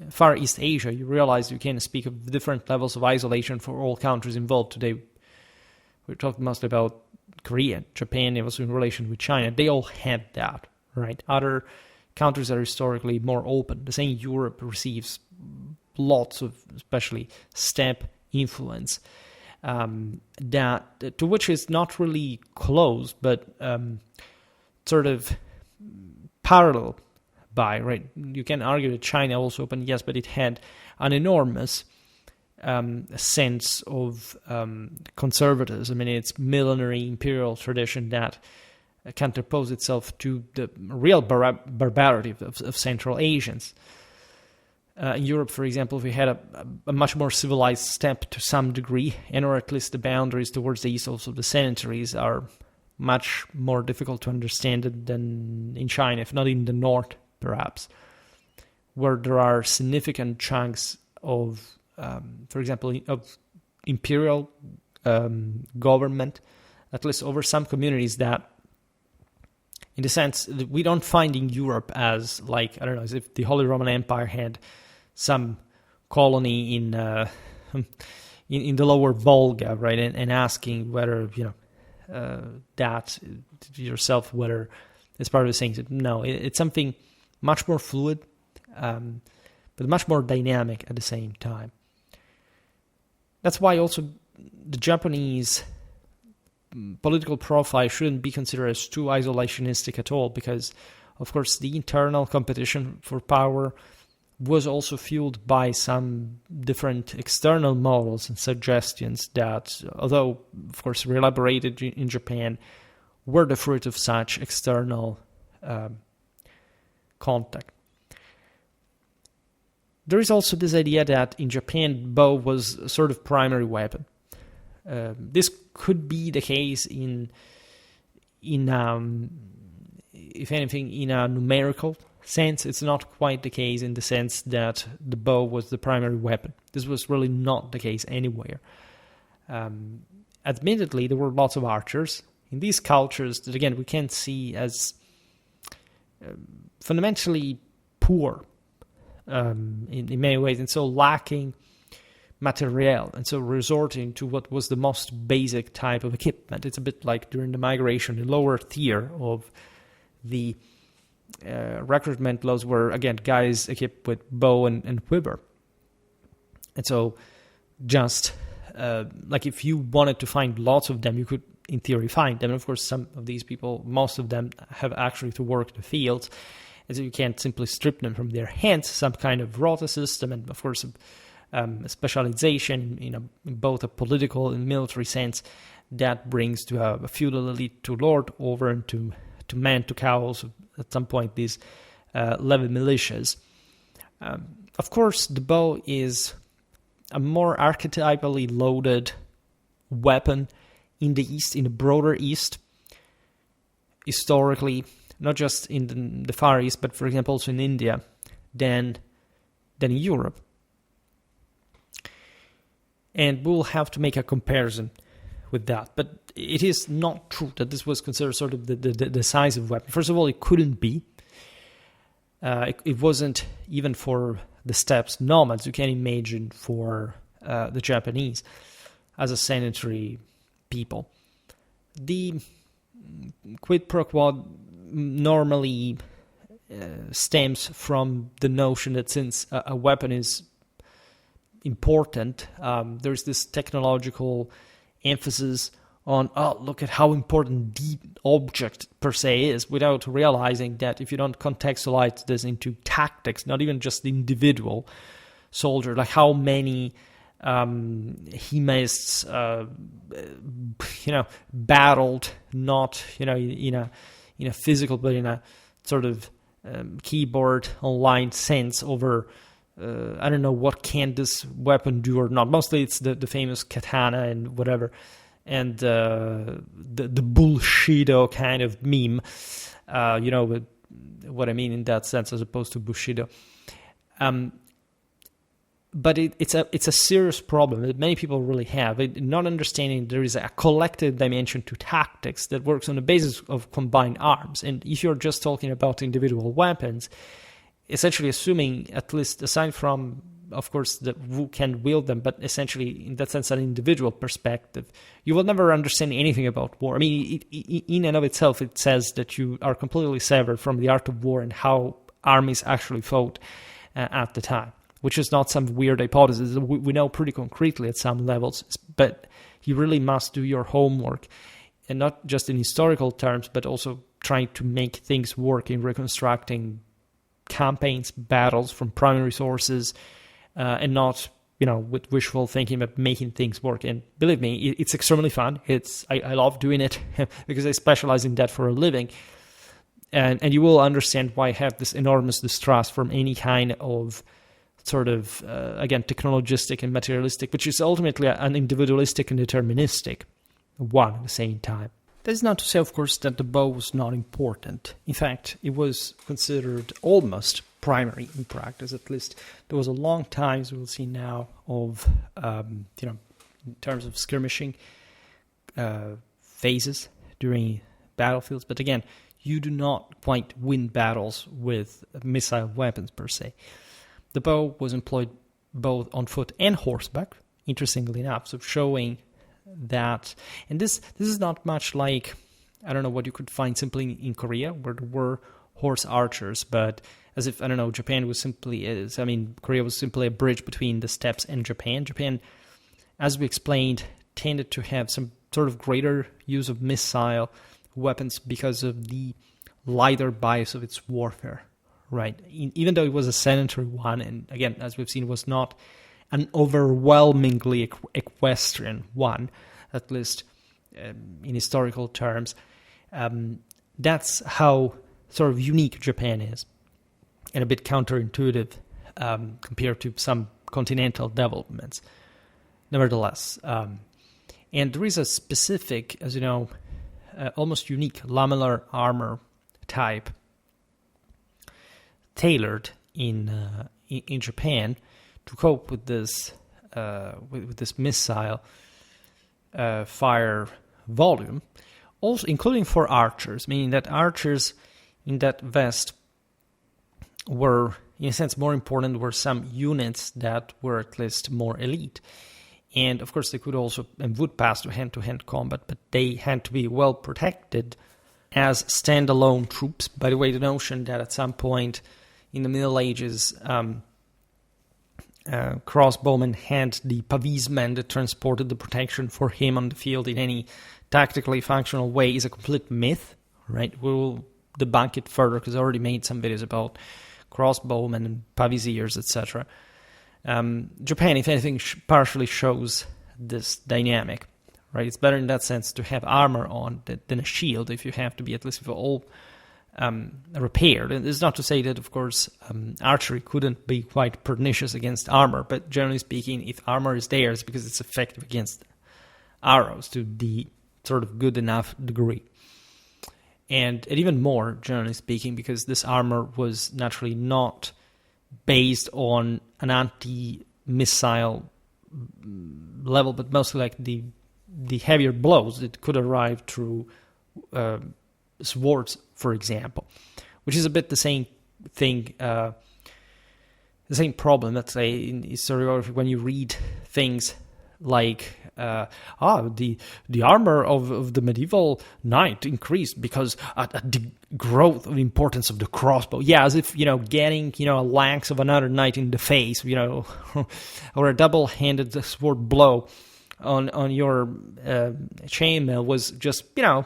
Far East Asia, you realize you can speak of different levels of isolation for all countries involved. Today, we're talking mostly about Korea, Japan, and also in relation with China. They all had that, right? Other countries are historically more open. The same Europe receives lots of, especially steppe influence, that to which is not really close, but sort of parallel by, right? You can argue that China also opened, yes, but it had an enormous sense of conservatism in its millenary imperial tradition that counterposed itself to the real barbarity of Central Asians. In Europe, for example, we had a much more civilized steppe to some degree, and or at least the boundaries towards the east, also the cemeteries, are much more difficult to understand than in China, if not in the north, perhaps, where there are significant chunks of, for example, of imperial government, at least over some communities that, in the sense that we don't find in Europe as, like, I don't know, as if the Holy Roman Empire had some colony in the lower Volga, right, and asking whether, you know, that yourself, whether it's part of the same. No, it's something much more fluid, but much more dynamic at the same time. That's why also the Japanese political profile shouldn't be considered as too isolationistic at all, because, of course, the internal competition for power was also fueled by some different external models and suggestions that, although, of course, elaborated in Japan, were the fruit of such external contact. There is also this idea that in Japan, bow was a sort of primary weapon. This could be the case in if anything, in a numerical sense. It's not quite the case in the sense that the bow was the primary weapon. This was really not the case anywhere. Admittedly, there were lots of archers in these cultures that, again, we can see as fundamentally poor in many ways, and so lacking material, and so resorting to what was the most basic type of equipment. It's a bit like during the migration, the lower tier of the recruitment laws were, again, guys equipped with bow and quiver. And so just like if you wanted to find lots of them, you could, in theory, find them. And of course, some of these people, most of them have actually to work the fields, and so you can't simply strip them from their hands. Some kind of rota system, and of course, specialization in both a political and military sense, that brings to a feudal elite to lord over and to man to cows, at some point these levy militias. Of course, the bow is a more archetypally loaded weapon in the East, in the broader East, historically, not just in the Far East, but for example also in India, than in Europe. And we'll have to make a comparison with that. But it is not true that this was considered sort of the decisive weapon. First of all, it couldn't be. It wasn't even for the steppes nomads. You can imagine for the Japanese as a sanitary people. The quid pro quo normally stems from the notion that since a weapon is important, there's this technological emphasis on, oh, look at how important the object per se is, without realizing that if you don't contextualize this into tactics, not even just the individual soldier, like how many Hemists, battled not, in a physical, but in a sort of keyboard online sense over, I don't know, what can this weapon do or not. Mostly it's the famous katana and whatever, and the bullshido kind of meme, with what I mean in that sense, as opposed to bushido. But it's a serious problem that many people really have, not understanding there is a collective dimension to tactics that works on the basis of combined arms. And if you're just talking about individual weapons, essentially assuming, at least aside from, of course, who can wield them, but essentially in that sense an individual perspective, you will never understand anything about war. I mean, in and of itself, it says that you are completely severed from the art of war and how armies actually fought at the time, which is not some weird hypothesis. We know pretty concretely at some levels, but you really must do your homework, and not just in historical terms, but also trying to make things work in reconstructing campaigns, battles from primary sources, and not, with wishful thinking, but making things work. And believe me, it's extremely fun. I love doing it because I specialize in that for a living. And you will understand why I have this enormous distrust from any kind of sort of, again, technologistic and materialistic, which is ultimately an individualistic and deterministic one at the same time. That is not to say, of course, that the bow was not important. In fact, it was considered almost primary in practice. At least there was a long time, as we'll see now, of, in terms of skirmishing phases during battlefields. But again, you do not quite win battles with missile weapons per se. The bow was employed both on foot and horseback, interestingly enough, so showing that, and this is not much like, I don't know, what you could find simply in Korea, where there were horse archers, but as if, I don't know, Korea was simply a bridge between the steppes and Japan. Japan, as we explained, tended to have some sort of greater use of missile weapons because of the lighter bias of its warfare. Right, even though it was a sedentary one, and again, as we've seen, was not an overwhelmingly equestrian one, at least in historical terms. That's how sort of unique Japan is, and a bit counterintuitive compared to some continental developments. Nevertheless, and there is a specific, as you know, almost unique lamellar armor type tailored in Japan to cope with this missile fire volume, also including for archers, meaning that archers in that vest were, in a sense, more important. Were some units that were at least more elite, and of course they could also and would pass to hand-to-hand combat, but they had to be well protected as standalone troops. By the way, the notion that at some point in the Middle Ages, crossbowmen had the pavismen that transported the protection for him on the field in any tactically functional way is a complete myth, right? We will debunk it further because I already made some videos about crossbowmen and pavisiers, etc. Japan, if anything, partially shows this dynamic, right? It's better in that sense to have armor on than a shield if you have to be, at least if all repaired. And it's not to say that, of course, archery couldn't be quite pernicious against armor, but generally speaking, if armor is there, it's because it's effective against arrows to the sort of good enough degree. And even more, generally speaking, because this armor was naturally not based on an anti-missile level, but mostly like the the heavier blows that could arrive through swords, for example, which is a bit the same thing, the same problem, let's say, in historiography when you read things like the armor of the medieval knight increased because the growth of the importance of the crossbow. Yeah, as if, getting, a lance of another knight in the face, or a double-handed sword blow on your chainmail was just, a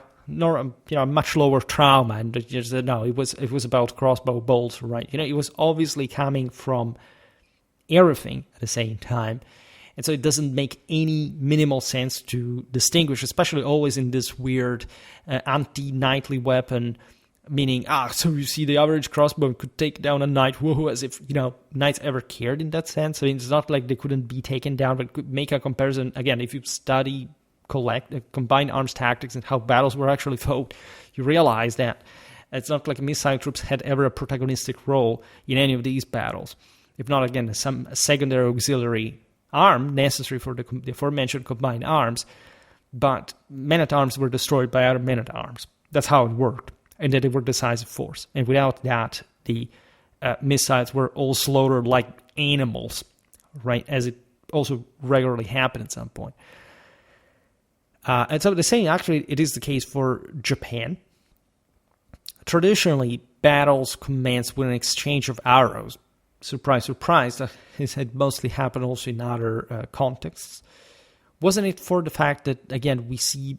much lower trauma. And just, no, it was about crossbow bolts, right? It was obviously coming from everything at the same time. And so it doesn't make any minimal sense to distinguish, especially always in this weird anti-knightly weapon, meaning, so you see the average crossbow could take down a knight, woohoo, as if, knights ever cared in that sense. I mean, it's not like they couldn't be taken down, but could make a comparison. Again, if you study combined arms tactics and how battles were actually fought, you realize that it's not like missile troops had ever a protagonistic role in any of these battles. If not, again, some secondary auxiliary arm necessary for the aforementioned combined arms, but men-at-arms were destroyed by other men-at-arms. That's how it worked, and that they were decisive force. And without that, the missiles were all slaughtered like animals, right, as it also regularly happened at some point. And so the same, actually, it is the case for Japan. Traditionally, battles commenced with an exchange of arrows. Surprise, surprise, this had mostly happened also in other contexts. Wasn't it for the fact that, again, we see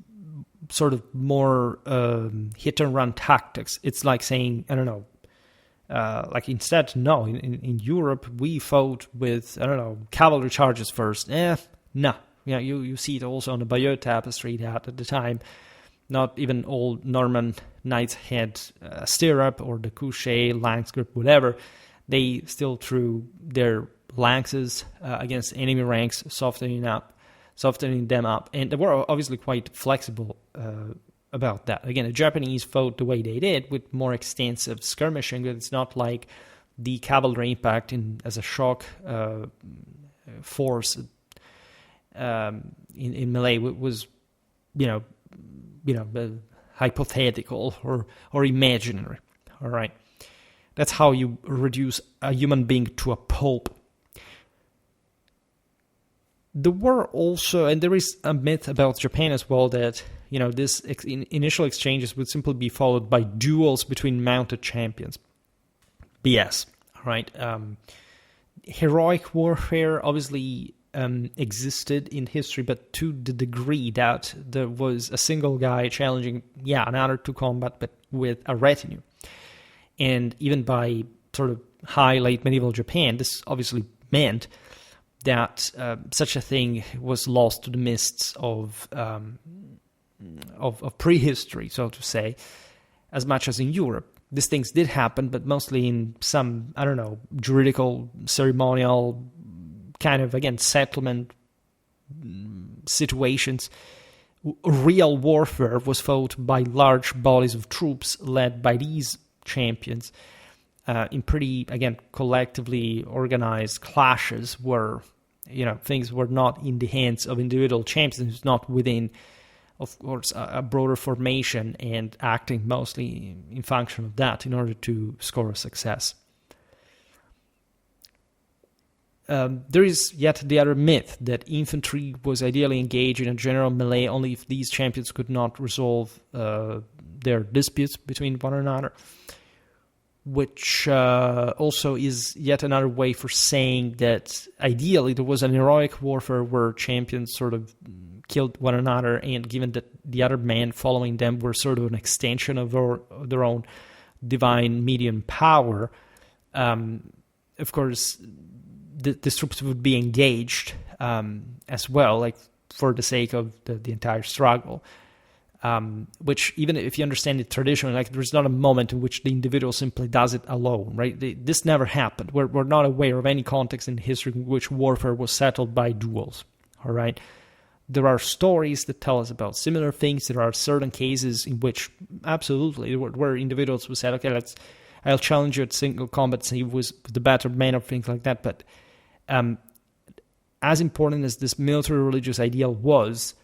sort of more hit-and-run tactics? It's like saying, I don't know, like instead, no, in Europe, we fought with, I don't know, cavalry charges first. No. You see it also on the Bayeux Tapestry that at the time, not even all Norman knights had a stirrup or the couche, lance grip, whatever. They still threw their lances against enemy ranks, softening them up. And they were obviously quite flexible about that. Again, the Japanese fought the way they did with more extensive skirmishing, but it's not like the cavalry impact as a shock force in melee was, hypothetical or imaginary. All right. That's how you reduce a human being to a pulp. There were also, and there is a myth about Japan as well, that this initial exchanges would simply be followed by duels between mounted champions. BS, right? Heroic warfare obviously existed in history, but to the degree that there was a single guy challenging, another to combat, but with a retinue. And even by sort of late medieval Japan, this obviously meant that such a thing was lost to the mists of prehistory, so to say, as much as in Europe. These things did happen, but mostly in some, I don't know, juridical, ceremonial, kind of, again, settlement situations. Real warfare was fought by large bodies of troops led by these champions in pretty, again, collectively organized clashes where, things were not in the hands of individual champions, not within, of course, a broader formation and acting mostly in function of that in order to score a success. There is yet the other myth that infantry was ideally engaged in a general melee only if these champions could not resolve their disputes between one another, which also is yet another way for saying that ideally there was an heroic warfare where champions sort of killed one another, and given that the other men following them were sort of an extension of their own divine medium power, of course, the troops would be engaged as well, like for the sake of the entire struggle. Which, even if you understand it traditionally, like there's not a moment in which the individual simply does it alone, right? This never happened. We're not aware of any context in history in which warfare was settled by duels, all right? There are stories that tell us about similar things. There are certain cases in which, absolutely, where individuals would say, okay, I'll challenge you at single combat, say he was the better man, or things like that. But as important as this military religious ideal was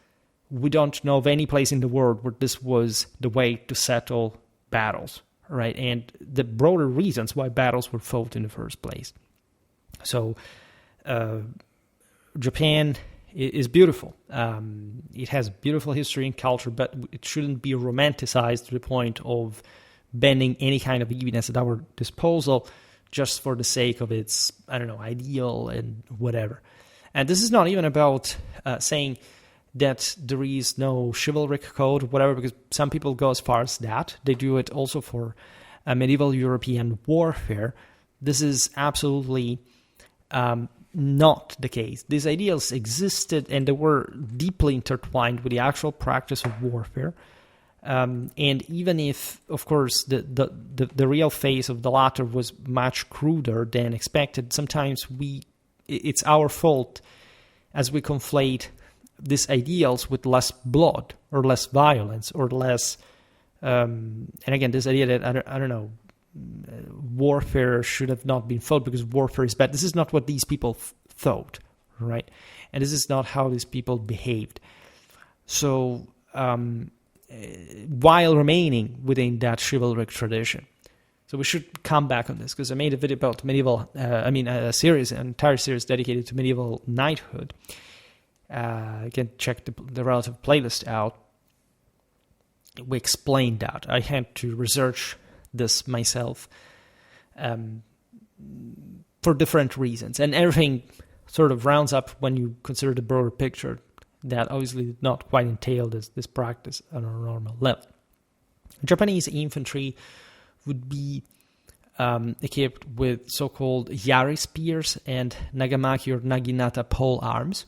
we don't know of any place in the world where this was the way to settle battles, right? And the broader reasons why battles were fought in the first place. So Japan is beautiful. It has beautiful history and culture, but it shouldn't be romanticized to the point of bending any kind of evidence at our disposal just for the sake of its, ideal and whatever. And this is not even about saying that there is no chivalric code or whatever, because some people go as far as that. They do it also for medieval European warfare. This is absolutely not the case. These ideals existed and they were deeply intertwined with the actual practice of warfare. And even if, of course, the real face of the latter was much cruder than expected, sometimes it's our fault as we conflate these ideals with less blood or less violence or less, and again, this idea that, warfare should have not been fought because warfare is bad. This is not what these people thought, right? And this is not how these people behaved. So, while remaining within that chivalric tradition. So we should come back on this, because I made a video about medieval, an entire series dedicated to medieval knighthood. You can check the relative playlist out. We explained that. I had to research this myself for different reasons. And everything sort of rounds up when you consider the broader picture that obviously did not quite entail this practice on a normal level. Japanese infantry would be equipped with so-called yari spears and nagamaki or naginata pole arms.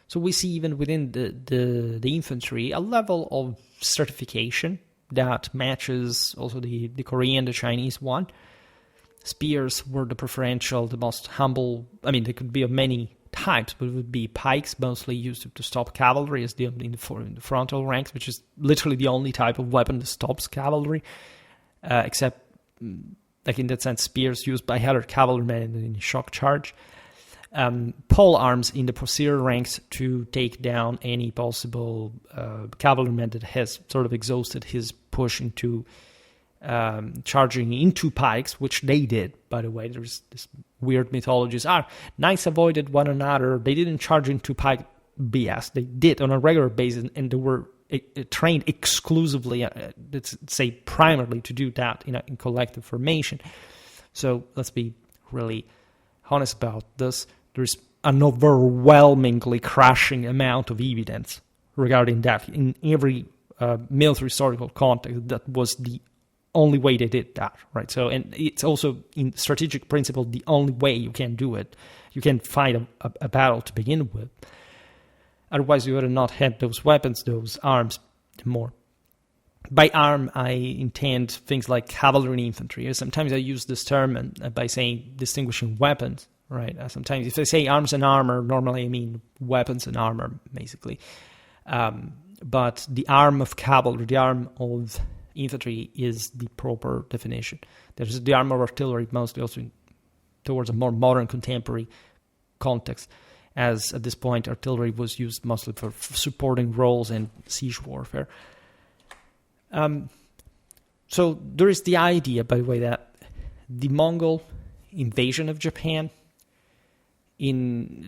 So we see even within the infantry a level of certification that matches also the Korean, the Chinese one. Spears were the preferential, the most humble. They could be of many types, but it would be pikes, mostly used to stop cavalry in the frontal ranks, which is literally the only type of weapon that stops cavalry, except, in that sense, spears used by other cavalrymen in a shock charge. Pole arms in the posterior ranks to take down any possible cavalryman that has sort of exhausted his push into charging into pikes, which they did, by the way. There's this weird mythologies. Knights avoided one another. They didn't charge into pike. BS. They did on a regular basis, and they were trained exclusively, let's say primarily, to do that in collective formation. So let's be really honest about this. There's an overwhelmingly crushing amount of evidence regarding that in every military historical context. That was the only way they did that, right? So, and it's also in strategic principle the only way you can do it. You can fight a battle to begin with. Otherwise, you would have not had those weapons, those arms, more. By arm, I intend things like cavalry and infantry. Sometimes I use this term by saying distinguishing weapons, right? Sometimes if I say arms and armor, normally I mean weapons and armor, basically. But the arm of cavalry, the arm of infantry is the proper definition. There's the arm of artillery, mostly also towards a more modern contemporary context, as at this point artillery was used mostly for supporting roles in siege warfare. So there is the idea, by the way, that the Mongol invasion of Japan,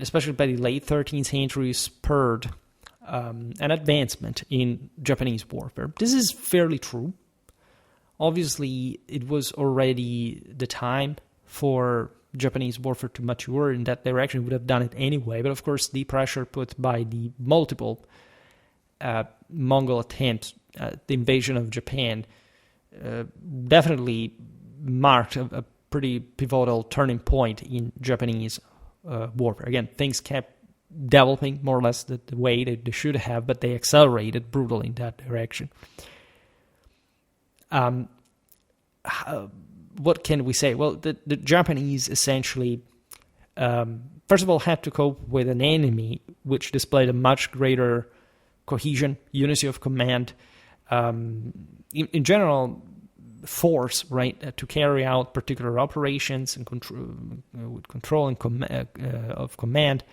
especially by the late 13th century, spurred an advancement in Japanese warfare. This is fairly true. Obviously, it was already the time for Japanese warfare to mature in that direction. Would have done it anyway, but of course the pressure put by the multiple Mongol attempts at the invasion of Japan definitely marked a pretty pivotal turning point in Japanese warfare. Again, things kept developing more or less the way they should have, but they accelerated brutally in that direction. What can we say? Well, the Japanese essentially, first of all, had to cope with an enemy which displayed a much greater cohesion, unity of command, in general, force, right, to carry out particular operations and control and of command,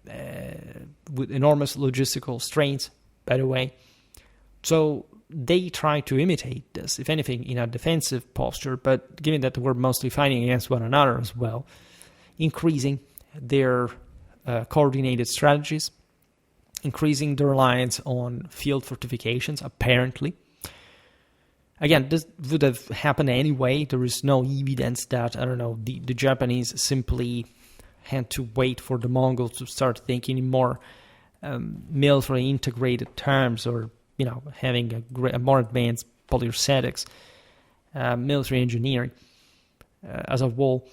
with enormous logistical strains, by the way. So they try to imitate this, if anything, in a defensive posture, but given that we're mostly fighting against one another as well, increasing their coordinated strategies, increasing their reliance on field fortifications, apparently. Again, this would have happened anyway. There is no evidence that, the Japanese simply had to wait for the Mongols to start thinking in more military integrated terms, or, having a more advanced polystatics, military engineering as a whole.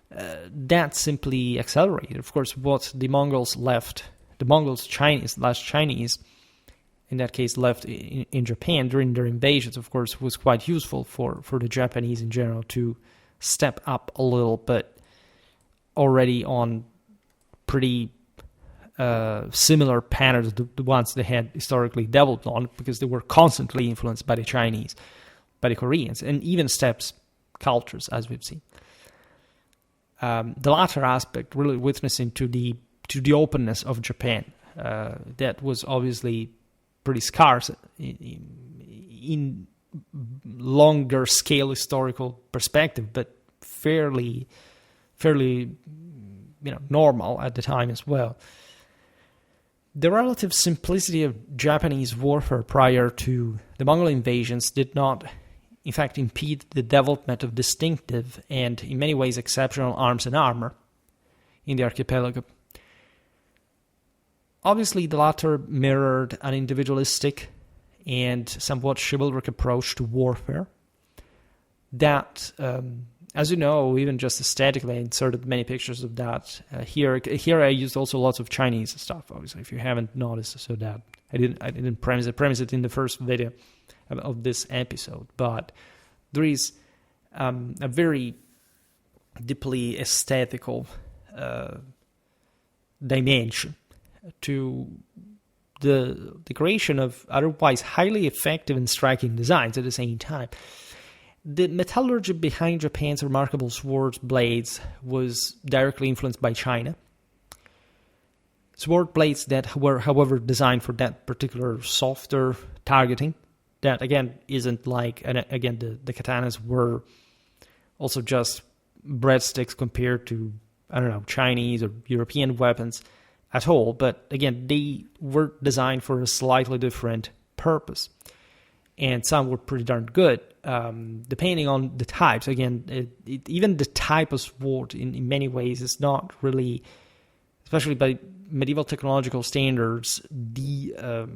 That simply accelerated. Of course, what the Mongols, Chinese, in that case, left in Japan during their invasions, of course, was quite useful for the Japanese in general to step up a little, but already on pretty similar patterns to the ones they had historically developed on, because they were constantly influenced by the Chinese, by the Koreans, and even steppes cultures, as we've seen. The latter aspect really witnessing to the openness of Japan, that was obviously pretty scarce in longer scale historical perspective, but fairly normal at the time as well. The relative simplicity of Japanese warfare prior to the Mongol invasions did not, in fact, impede the development of distinctive and, in many ways, exceptional arms and armor in the archipelago. Obviously, the latter mirrored an individualistic and somewhat chivalric approach to warfare that, as you know, even just aesthetically, I inserted many pictures of that. Here I used also lots of Chinese stuff, obviously, if you haven't noticed, so that I didn't premise it in the first video of this episode, but there is a very deeply aesthetical dimension to the creation of otherwise highly effective and striking designs at the same time. The metallurgy behind Japan's remarkable sword blades was directly influenced by China. Sword blades that were, however, designed for that particular softer targeting. That, again, isn't like, and again, the katanas were also just breadsticks compared to, Chinese or European weapons at all. But again, they were designed for a slightly different purpose. And some were pretty darn good, depending on the types. Again, even the type of sword, in many ways, is not really, especially by medieval technological standards, the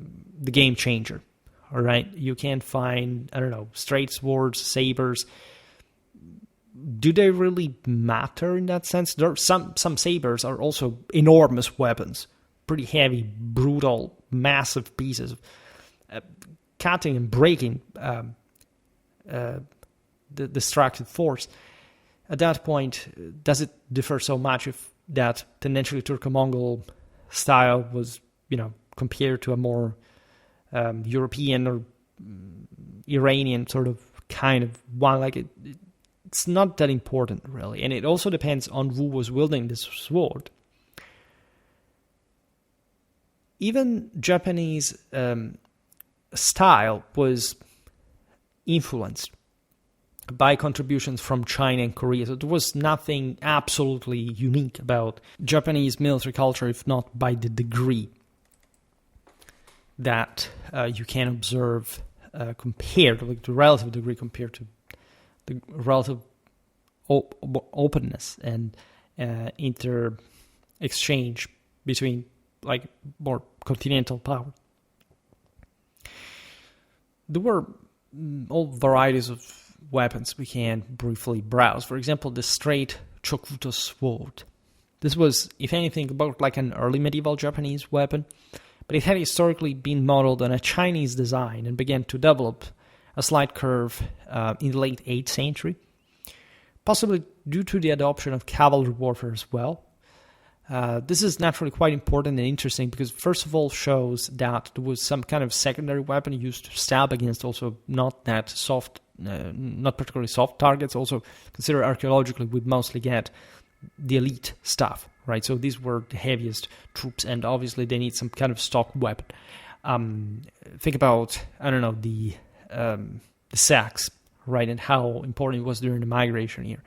game changer. All right, you can find, straight swords, sabers. Do they really matter in that sense? There are some sabers are also enormous weapons, pretty heavy, brutal, massive pieces, cutting and breaking the destructive force. At that point, does it differ so much if that tendentially Turco-Mongol style was, compared to a more European or Iranian sort of kind of one? Like it's not that important, really. And it also depends on who was wielding this sword. Even Japanese style was influenced by contributions from China and Korea. So there was nothing absolutely unique about Japanese military culture, if not by the degree that you can observe compared, like the relative degree compared to the relative openness and inter-exchange between like more continental power. There were all varieties of weapons we can briefly browse. For example, the straight chokuto sword. This was, if anything, about like an early medieval Japanese weapon, but it had historically been modeled on a Chinese design and began to develop a slight curve in the late 8th century, possibly due to the adoption of cavalry warfare as well. This is naturally quite important and interesting because, first of all, shows that there was some kind of secondary weapon used to stab against also not particularly soft targets. Also, consider archaeologically, we'd mostly get the elite stuff, right? So these were the heaviest troops, and obviously they need some kind of stock weapon. Think about, I don't know, the sacks, right, and how important it was during the migration here.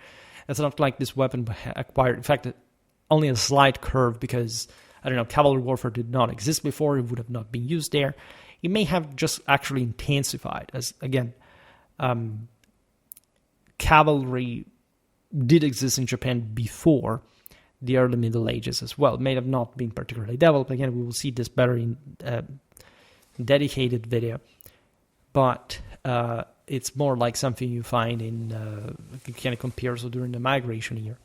It's not like this weapon acquired, in fact, only a slight curve because, I don't know, cavalry warfare did not exist before, it would have not been used there. It may have just actually intensified, as, again, cavalry did exist in Japan before the early Middle Ages as well. It may have not been particularly developed. Again, we will see this better in dedicated video. But it's more like something you find in, you can compare so during the migration year.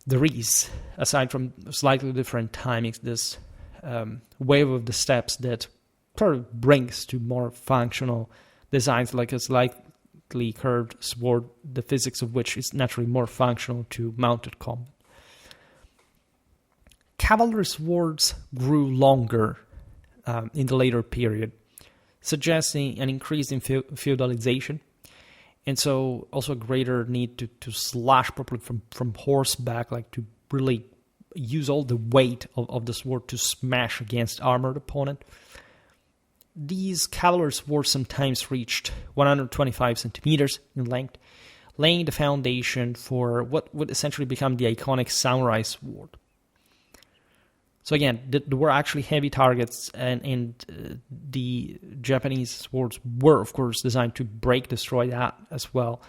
There is, aside from slightly different timings, this wave of the steps that sort of brings to more functional designs, like a slightly curved sword, the physics of which is naturally more functional to mounted combat. Cavalry swords grew longer in the later period, suggesting an increase in feudalization, and so also a greater need to slash properly from horseback, like to really use all the weight of the sword to smash against armored opponent. These cavalry swords sometimes reached 125 centimeters in length, laying the foundation for what would essentially become the iconic samurai sword. So again, there were actually heavy targets, and the Japanese swords were, of course, designed to break, destroy that as well.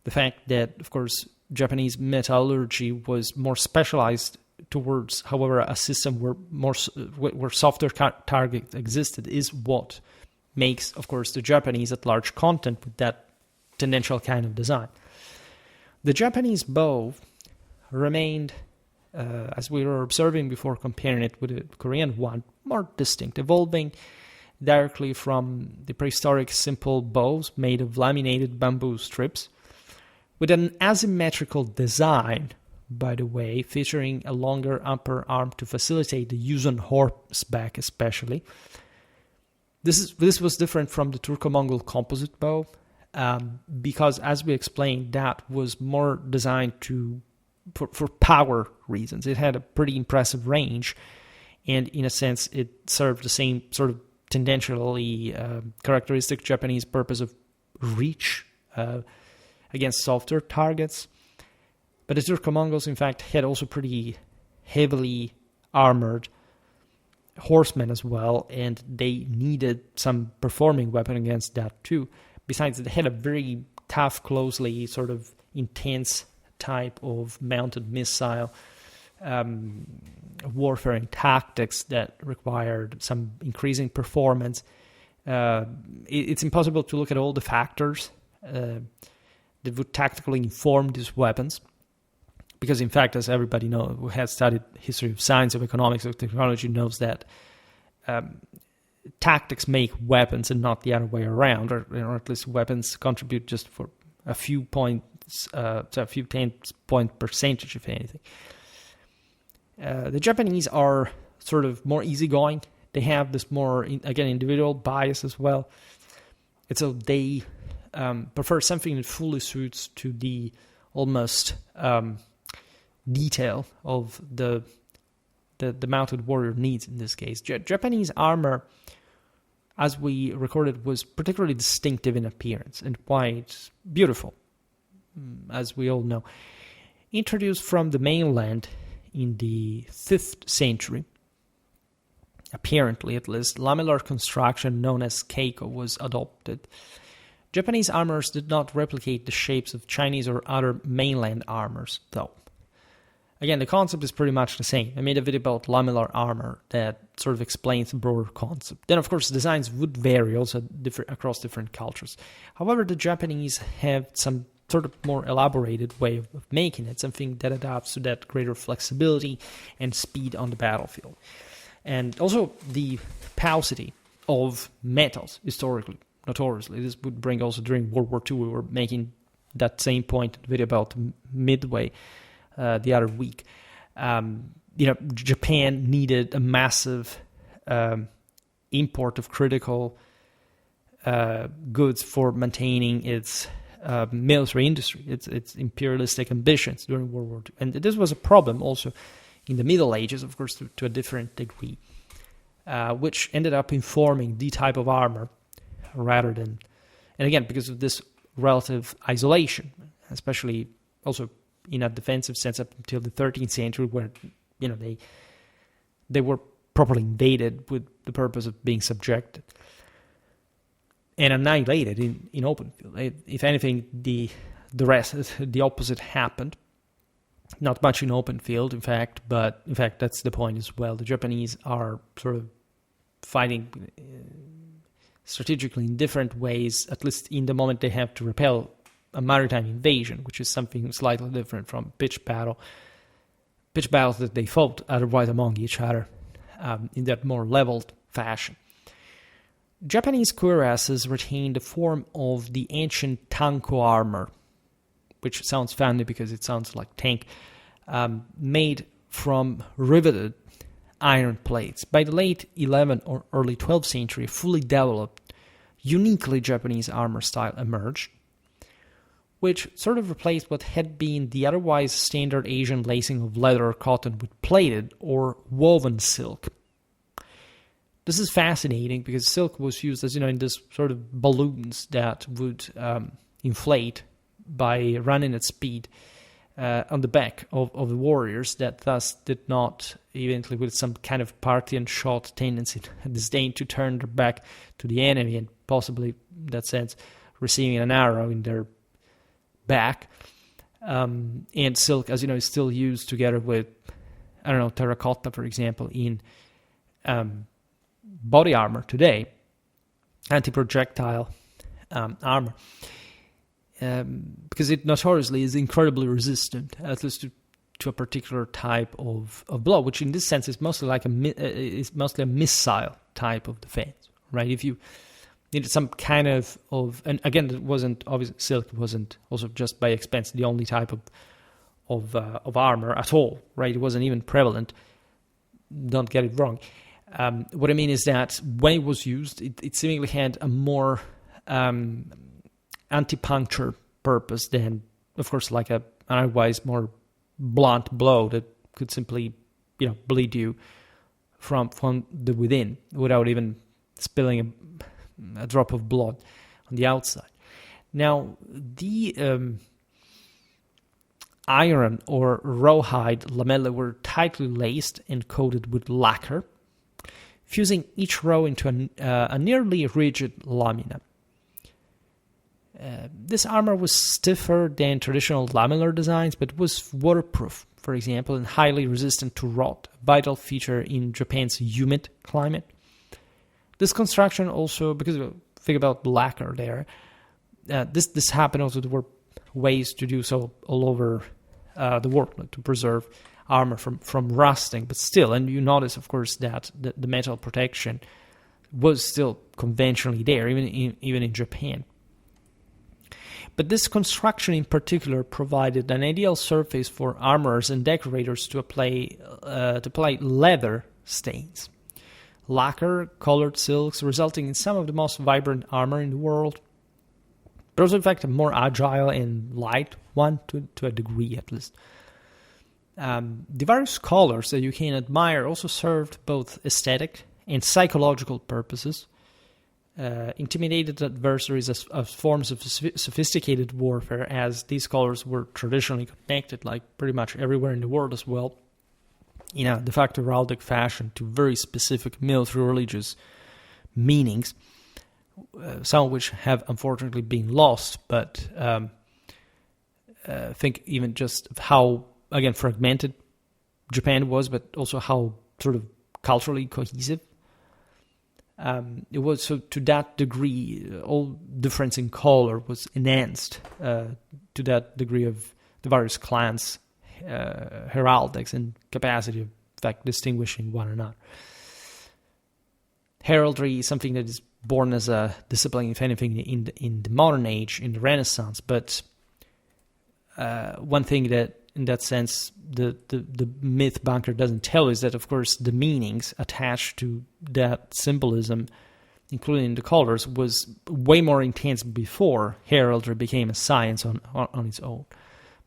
The fact that, of course, Japanese metallurgy was more specialized towards, however, a system where softer targets existed is what makes, of course, the Japanese at large content with that tendential kind of design. The Japanese bow remained, as we were observing before comparing it with the Korean one, more distinct, evolving directly from the prehistoric simple bows made of laminated bamboo strips, with an asymmetrical design, by the way, featuring a longer upper arm to facilitate the use on horseback especially. This was different from the Turco-Mongol composite bow, because, as we explained, that was more designed for power reasons. It had a pretty impressive range, and in a sense, it served the same sort of tendentially characteristic Japanese purpose of reach against softer targets. But the Turco-Mongols, in fact, had also pretty heavily armored horsemen as well, and they needed some performing weapon against that too. Besides, they had a very tough, closely sort of intense type of mounted missile warfare and tactics that required some increasing performance. It's impossible to look at all the factors that would tactically inform these weapons, because in fact, as everybody knows who has studied history of science, of economics, of technology, knows that tactics make weapons and not the other way around, or at least weapons contribute just for a few points, a few 10-point percentage, if anything. The Japanese are sort of more easygoing. They have this more, again, individual bias as well. And so they prefer something that fully suits to the almost detail of the mounted warrior needs in this case. Japanese armor, as we recorded, was particularly distinctive in appearance and quite beautiful, as we all know. Introduced from the mainland in the 5th century, apparently at least, lamellar construction known as keiko was adopted. Japanese armors did not replicate the shapes of Chinese or other mainland armors, though. Again, the concept is pretty much the same. I made a video about lamellar armor that sort of explains the broader concept. Then, of course, designs would vary also across different cultures. However, the Japanese have some sort of more elaborated way of making it, something that adapts to that greater flexibility and speed on the battlefield. And also the paucity of metals, historically, notoriously. This would bring also during World War II, we were making that same point in the video about Midway the other week. Japan needed a massive import of critical goods for maintaining its military industry, its imperialistic ambitions during World War II. And this was a problem also in the Middle Ages, of course, to a different degree, which ended up informing the type of armor rather than, and again, because of this relative isolation, especially also in a defensive sense up until the 13th century, where they were properly invaded with the purpose of being subjected and annihilated in open field. If anything, the opposite happened. Not much in open field, in fact, but in fact that's the point as well. The Japanese are sort of fighting strategically in different ways, at least in the moment they have to repel a maritime invasion, which is something slightly different from pitched battles that they fought otherwise among each other in that more leveled fashion. Japanese cuirasses retain the form of the ancient tanko armor, which sounds funny because it sounds like tank, made from riveted iron plates. By the late 11th or early 12th century, a fully developed, uniquely Japanese armor style emerged, which sort of replaced what had been the otherwise standard Asian lacing of leather or cotton with plated or woven silk. This is fascinating because silk was used, as you know, in this sort of balloons that would inflate by running at speed on the back of the warriors, that thus did not, eventually with some kind of Parthian shot tendency, disdain to turn their back to the enemy and possibly, in that sense, receiving an arrow in their back. And silk, as you know, is still used together with, terracotta, for example, in body armor today, anti-projectile armor, because it notoriously is incredibly resistant, at least to a particular type of blow, which in this sense is mostly like a missile type of defense, right? If you needed some kind of and again, it wasn't obviously silk wasn't also just by expense the only type of armor at all, right? It wasn't even prevalent. Don't get it wrong. What I mean is that when it was used, it seemingly had a more anti-puncture purpose than, of course, like an otherwise more blunt blow that could simply, bleed you from the within without even spilling a drop of blood on the outside. Now, the iron or rawhide lamellae were tightly laced and coated with lacquer, fusing each row into a nearly rigid lamina. This armor was stiffer than traditional lamellar designs, but was waterproof, for example, and highly resistant to rot, a vital feature in Japan's humid climate. This construction also, because think about lacquer there, this happened also. There were ways to do so all over the world to preserve armor from rusting, but still, and you notice, of course, that the metal protection was still conventionally there, even in Japan. But this construction in particular provided an ideal surface for armorers and decorators to apply leather stains, lacquer, colored silks, resulting in some of the most vibrant armor in the world, but also, in fact, a more agile and light one to a degree, at least. The various colors that you can admire also served both aesthetic and psychological purposes, intimidated adversaries as forms of sophisticated warfare, as these colors were traditionally connected, like pretty much everywhere in the world as well, in a de facto heraldic fashion, to very specific military religious meanings, some of which have unfortunately been lost, but think even just how, again, fragmented Japan was, but also how sort of culturally cohesive it was. So to that degree, all difference in color was enhanced to that degree of the various clans' heraldics and capacity of, in fact, distinguishing one another. Heraldry is something that is born as a discipline, if anything, in the modern age, in the Renaissance. But one thing that, in that sense, the myth bunker doesn't tell is that, of course, the meanings attached to that symbolism including the colors, was way more intense before heraldry became a science on its own.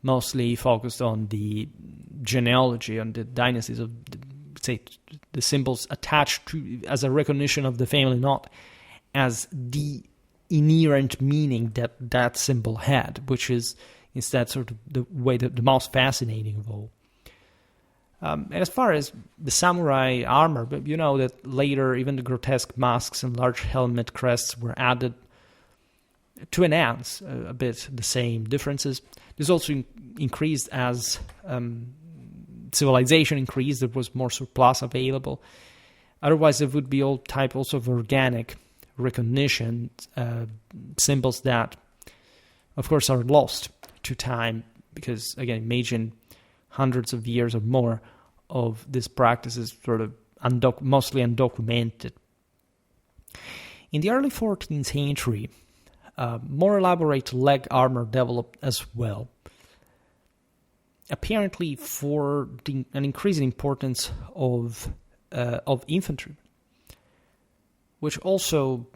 Mostly focused on the genealogy, on the dynasties of, the symbols attached to as a recognition of the family, not as the inherent meaning that symbol had, which is instead sort of the way that the most fascinating of all. And as far as the samurai armor, but you know that later even the grotesque masks and large helmet crests were added to enhance a bit the same differences. This also increased as civilization increased. There was more surplus available. Otherwise, there would be all type also of organic recognition symbols that, of course, are lost to time because, again, imagine hundreds of years or more of these practices sort of mostly undocumented. In the early 14th century, more elaborate leg armor developed as well, apparently for an increasing importance of infantry, which also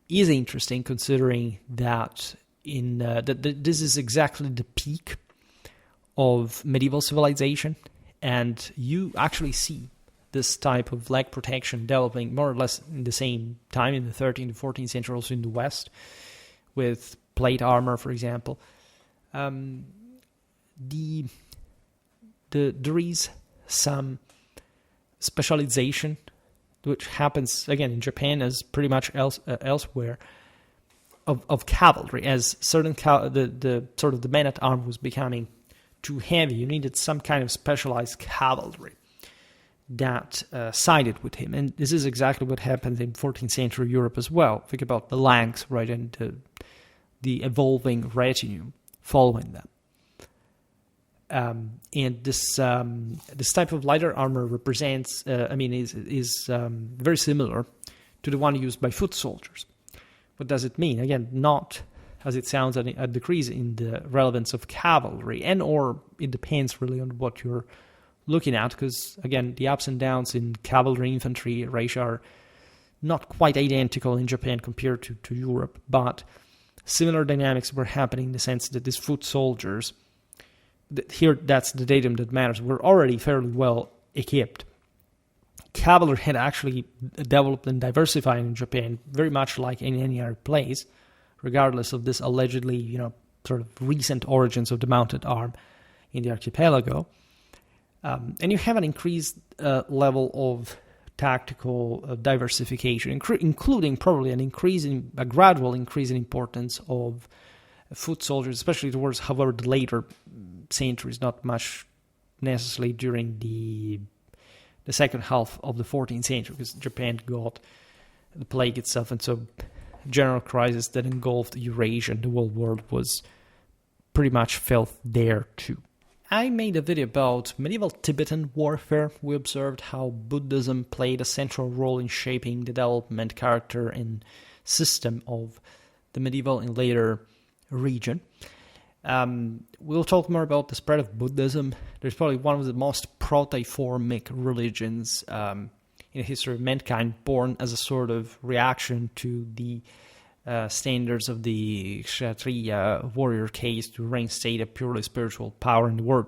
is interesting considering that this is exactly the peak of medieval civilization, and you actually see this type of leg protection developing more or less in the same time in the 13th to 14th century, also in the West, with plate armor, for example. There is some specialization which happens again in Japan as pretty much elsewhere of cavalry, as certain the sort of the man at arms was becoming too heavy. You needed some kind of specialized cavalry that sided with him, and this is exactly what happened in 14th century Europe as well. Think about the Lanks, right, and the evolving retinue following them. And this type of lighter armor represents, is very similar to the one used by foot soldiers. What does it mean? Again, not as it sounds a decrease in the relevance of cavalry, and or it depends really on what you're looking at, because again, the ups and downs in cavalry infantry ratio are not quite identical in Japan compared to Europe, but similar dynamics were happening in the sense that these foot soldiers, here that's the datum that matters, were already fairly well equipped. Cavalry had actually developed and diversified in Japan very much like in any other place, regardless of this allegedly, sort of recent origins of the mounted arm in the archipelago. And you have an increased level of tactical diversification, including probably a gradual increase in importance of foot soldiers, especially towards, however, the later centuries, not much necessarily during the second half of the 14th century, because Japan got the plague itself, and so general crisis that engulfed Eurasia and the whole world was pretty much felt there too. I made a video about medieval Tibetan warfare. We observed how Buddhism played a central role in shaping the development, character, and system of the medieval and later region. We'll talk more about the spread of Buddhism. There's probably one of the most proteiformic religions in the history of mankind, born as a sort of reaction to the standards of the Kshatriya warrior caste to reinstate a purely spiritual power in the world.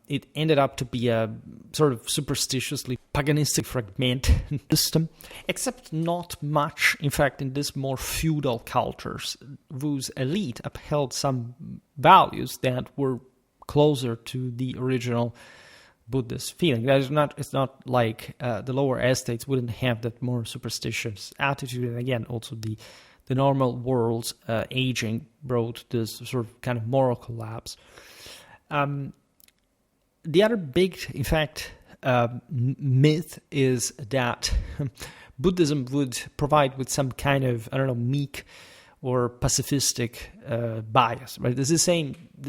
It ended up to be a sort of superstitiously paganistic fragmented system, except not much, in fact, in these more feudal cultures, whose elite upheld some values that were closer to the original Buddhist feeling. It's not like the lower estates wouldn't have that more superstitious attitude, and again, also the normal world's aging brought this sort of kind of moral collapse. The other big, in fact, myth is that Buddhism would provide with some kind of, meek or pacifistic bias, right? This is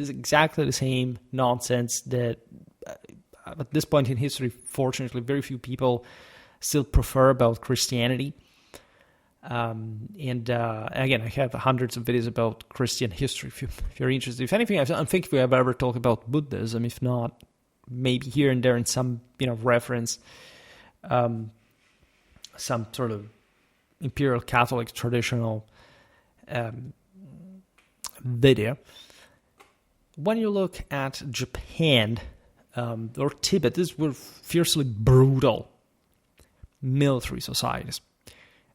exactly the same nonsense that at this point in history, fortunately, very few people still prefer about Christianity. Again, I have hundreds of videos about Christian history if you're interested. If anything, I don't think we have ever talked about Buddhism. If not, maybe here and there in some reference, some sort of imperial Catholic traditional video. When you look at Japan or Tibet, these were fiercely brutal military societies.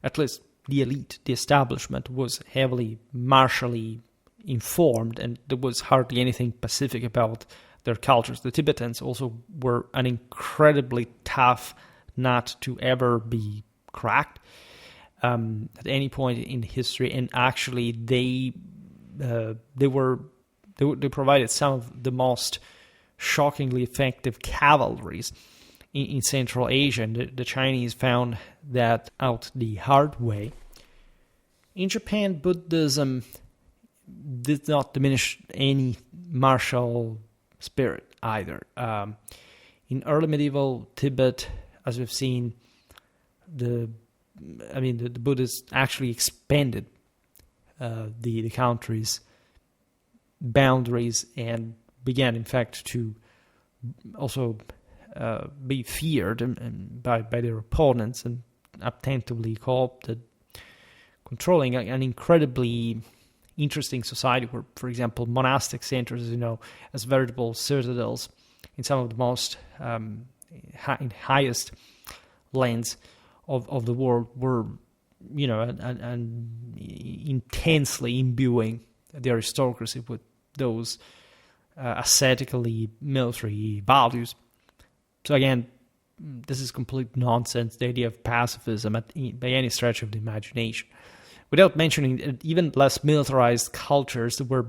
At least the elite, the establishment, was heavily martially informed, and there was hardly anything pacific about their cultures. The Tibetans also were an incredibly tough nut to ever be cracked at any point in history, and actually they provided some of the most shockingly effective cavalries in Central Asia, and the Chinese found that out the hard way. In Japan, Buddhism did not diminish any martial spirit either. In early medieval Tibet, as we've seen, the Buddhists actually expanded the country's boundaries and began, in fact, to also be feared by their opponents and attentively co-opted, controlling an incredibly interesting society where, for example, monastic centers, as veritable citadels in some of the most highest lands of the world were, and intensely imbuing the aristocracy with those ascetically military values. So again, this is complete nonsense, the idea of pacifism by any stretch of the imagination. Without mentioning even less militarized cultures that were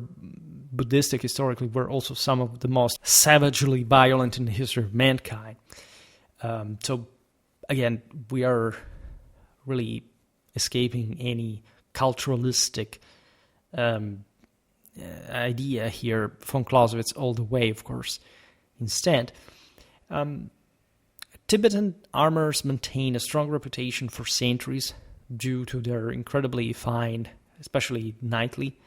Buddhistic historically were also some of the most savagely violent in the history of mankind. So again, we are really escaping any culturalistic idea here from Clausewitz all the way, of course. Instead, Tibetan armors maintain a strong reputation for centuries due to their incredibly fine, especially knightly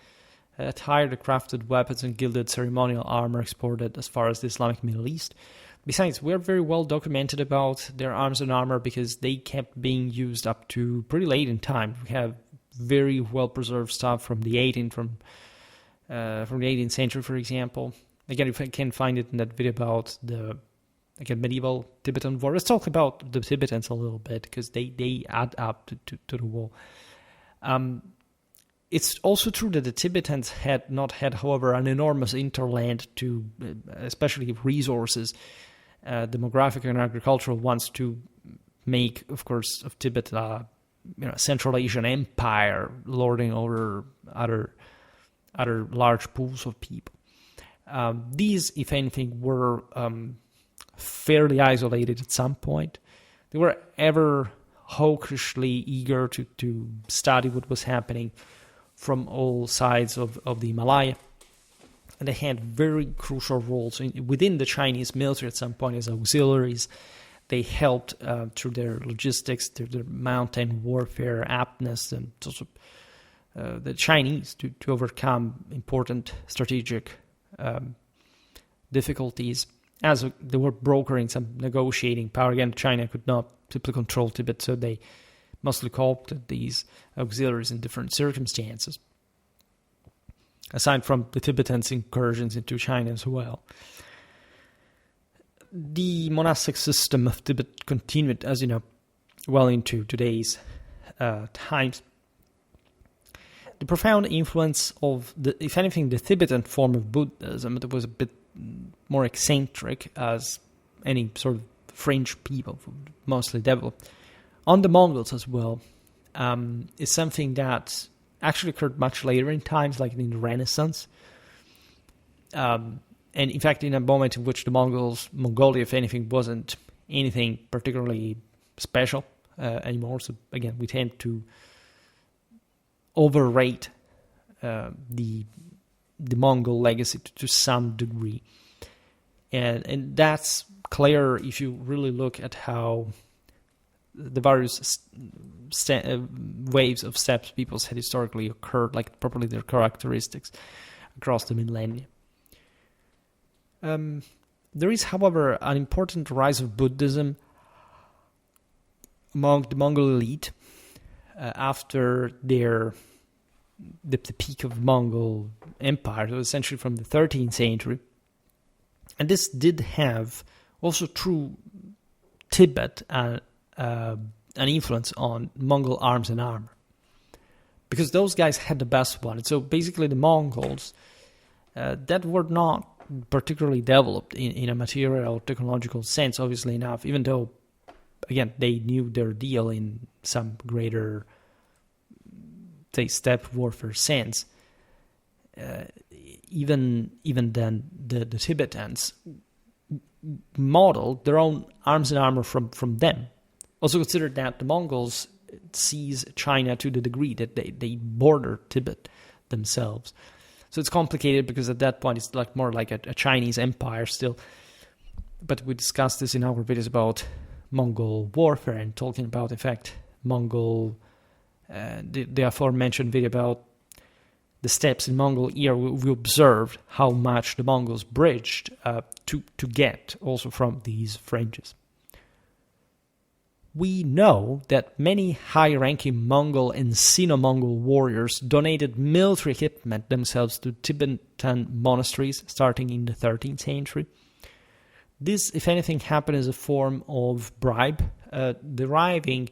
attire, the crafted weapons and gilded ceremonial armor exported as far as the Islamic Middle East. Besides, we're very well documented about their arms and armor because they kept being used up to pretty late in time. We have very well preserved stuff from the 18th century, for example. Again, if I can find it in that video about the medieval Tibetan war. Let's talk about the Tibetans a little bit because they add up to the war. It's also true that the Tibetans had not had, however, an enormous hinterland to, especially resources, demographic and agricultural ones, to make, of course, of Tibet a Central Asian empire lording over other large pools of people. These, if anything, were fairly isolated at some point. They were ever hawkishly eager to study what was happening from all sides of the Himalaya. And they had very crucial roles within the Chinese military at some point as auxiliaries. They helped through their logistics, through their mountain warfare aptness, and also the Chinese to overcome important strategic difficulties as they were brokering some negotiating power. Again, China could not simply control Tibet, so they mostly co-opted these auxiliaries in different circumstances, aside from the Tibetans' incursions into China as well. The monastic system of Tibet continued, as you know, well into today's times. The profound influence of, if anything, the Tibetan form of Buddhism, it was a bit more eccentric as any sort of fringe people mostly developed, on the Mongols as well, is something that actually occurred much later in times, like in the Renaissance. And in fact, in a moment in which Mongolia, if anything, wasn't anything particularly special anymore. So again, we tend to overrate the Mongol legacy to some degree. And that's clear if you really look at how the various waves of steppes peoples had historically occurred, like properly their characteristics across the millennia. There is, however, an important rise of Buddhism among the Mongol elite after the peak of Mongol Empire, so essentially from the 13th century. And this did have also through Tibet an influence on Mongol arms and armor, because those guys had the best one. So basically the Mongols that were not particularly developed in a material technological sense, obviously enough, even though, again, they knew their deal in some greater, say, steppe warfare sense. Even then, the Tibetans modeled their own arms and armor from them. Also consider that the Mongols seized China to the degree that they border Tibet themselves. So it's complicated because at that point it's more like a Chinese empire still. But we discussed this in our videos about Mongol warfare and talking about, in fact, Mongol, the aforementioned video about the steps in Mongol era. We observed how much the Mongols bridged to get also from these fringes. We know that many high-ranking Mongol and Sino-Mongol warriors donated military equipment themselves to Tibetan monasteries starting in the 13th century. This, if anything, happened as a form of bribe, deriving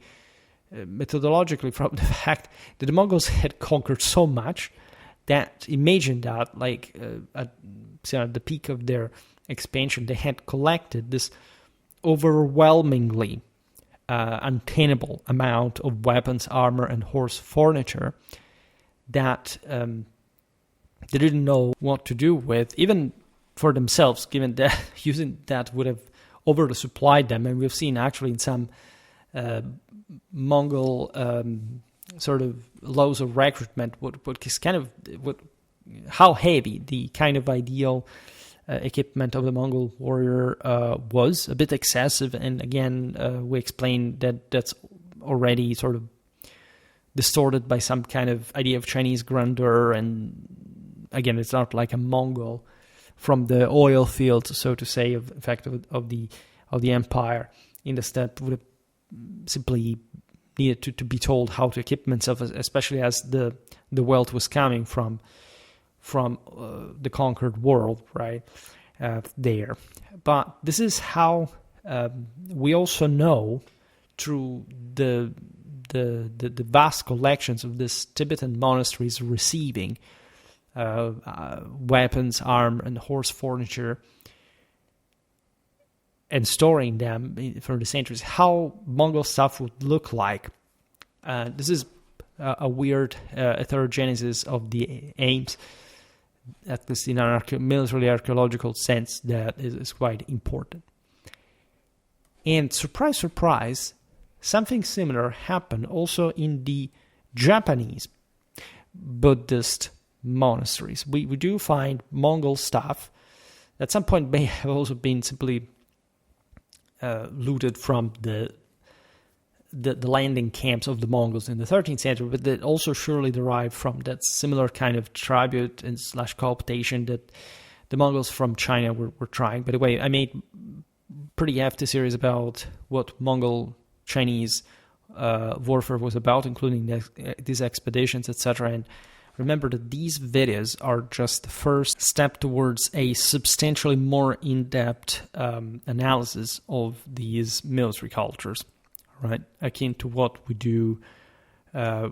methodologically from the fact that the Mongols had conquered so much that, imagine that, at the peak of their expansion, they had collected this overwhelmingly untenable amount of weapons, armor, and horse furniture that they didn't know what to do with, even for themselves, given that using that would have oversupplied them. And we've seen actually in some Mongol sort of laws of recruitment how heavy the kind of ideal equipment of the Mongol warrior was, a bit excessive, and again we explained that that's already sort of distorted by some kind of idea of Chinese grandeur, and again it's not like a Mongol from the oil field, so to say, of the empire in the steppe would have simply needed to be told how to equip themselves, especially as the wealth was coming from the conquered world, right, there. But this is how we also know through the vast collections of these Tibetan monasteries receiving weapons, armor, and horse furniture and storing them for the centuries, how Mongol stuff would look like. This is a weird heterogenesis of the aims, at least in an military archaeological sense, that is quite important. And surprise, surprise, something similar happened also in the Japanese Buddhist monasteries. We do find Mongol stuff. At some point may have also been simply looted from the landing camps of the Mongols in the 13th century, but that also surely derived from that similar kind of tribute and / cooptation that the Mongols from China were trying. By the way, I made pretty hefty series about what Mongol-Chinese warfare was about, including these expeditions, etc. And remember that these videos are just the first step towards a substantially more in-depth analysis of these military cultures, right? Akin to what we do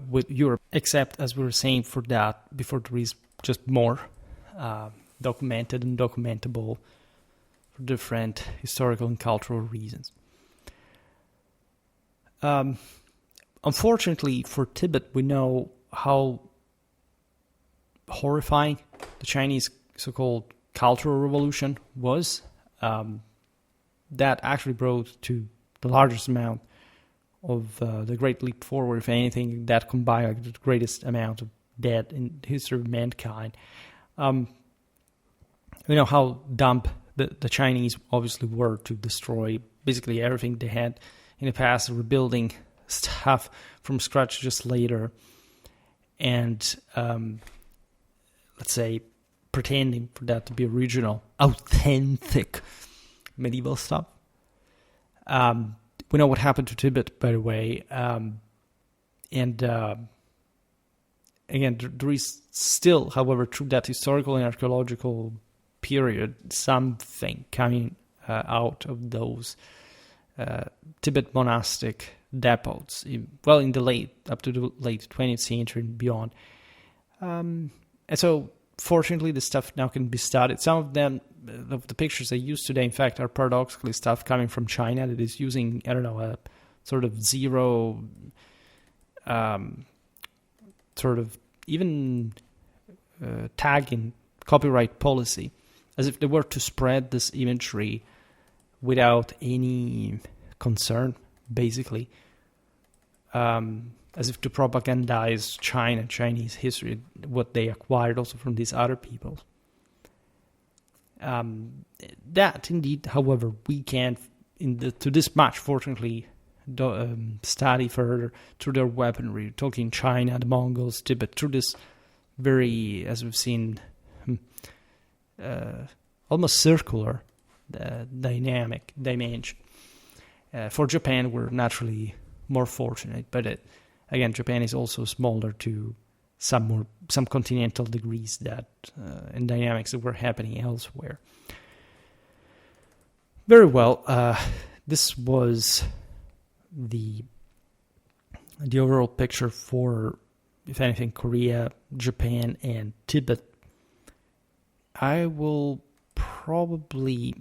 with Europe, except, as we were saying, for that, before there is just more documented and documentable for different historical and cultural reasons. Unfortunately, for Tibet, we know how horrifying the Chinese so-called Cultural Revolution was. That actually brought to the largest amount of the Great Leap Forward, if anything, that combined the greatest amount of dead in the history of mankind. We know how dumb the Chinese obviously were to destroy basically everything they had in the past, rebuilding stuff from scratch just later, and let's say pretending for that to be original, authentic medieval stuff. We know what happened to Tibet, by the way. And again, there is still, however, through that historical and archaeological period, something coming out of those Tibet monastic depots, in the up to the late 20th century and beyond. And so, fortunately, the stuff now can be studied. Some of them, of the pictures I use today, in fact, are paradoxically stuff coming from China that is using, a sort of zero, sort of even tagging copyright policy, as if they were to spread this imagery without any concern, basically, as if to propagandize China, Chinese history, what they acquired also from these other peoples. That indeed, however, we can't, to this much, fortunately, study further through their weaponry, talking China, the Mongols, Tibet, through this very, as we've seen, almost circular dynamic dimension. For Japan, we're naturally more fortunate, but again, Japan is also smaller to some continental degrees that and dynamics that were happening elsewhere. Very well, this was the overall picture for, if anything, Korea, Japan, and Tibet. I will probably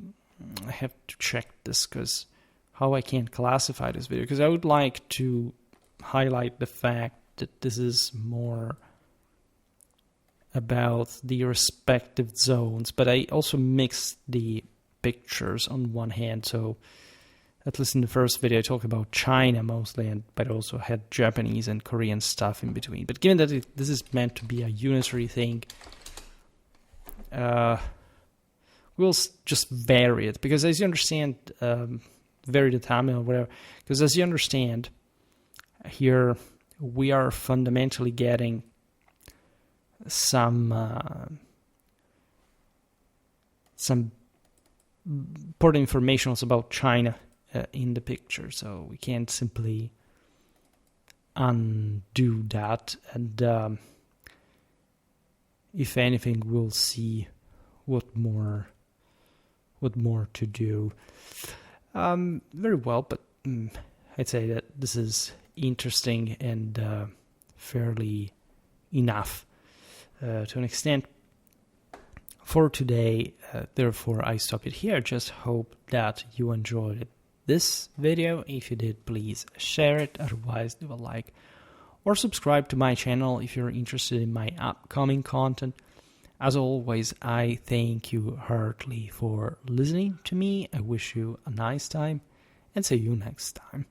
have to check this, because how I can classify this video, because I would like to highlight the fact that this is more about the respective zones, but I also mixed the pictures on one hand. So at least in the first video I talked about China mostly, but I also had Japanese and Korean stuff in between. But given that this is meant to be a unitary thing, we'll just vary it, because as you understand, vary the Tamil or whatever, because as you understand, here we are fundamentally getting some important information also about China in the picture, so we can't simply undo that, and if anything, we'll see what more to do. Very well, but I'd say that this is interesting and fairly enough to an extent for today. Therefore, I stop it here. Just hope that you enjoyed this video. If you did, please share it. Otherwise, leave a like or subscribe to my channel if you're interested in my upcoming content. As always, I thank you heartily for listening to me. I wish you a nice time and see you next time.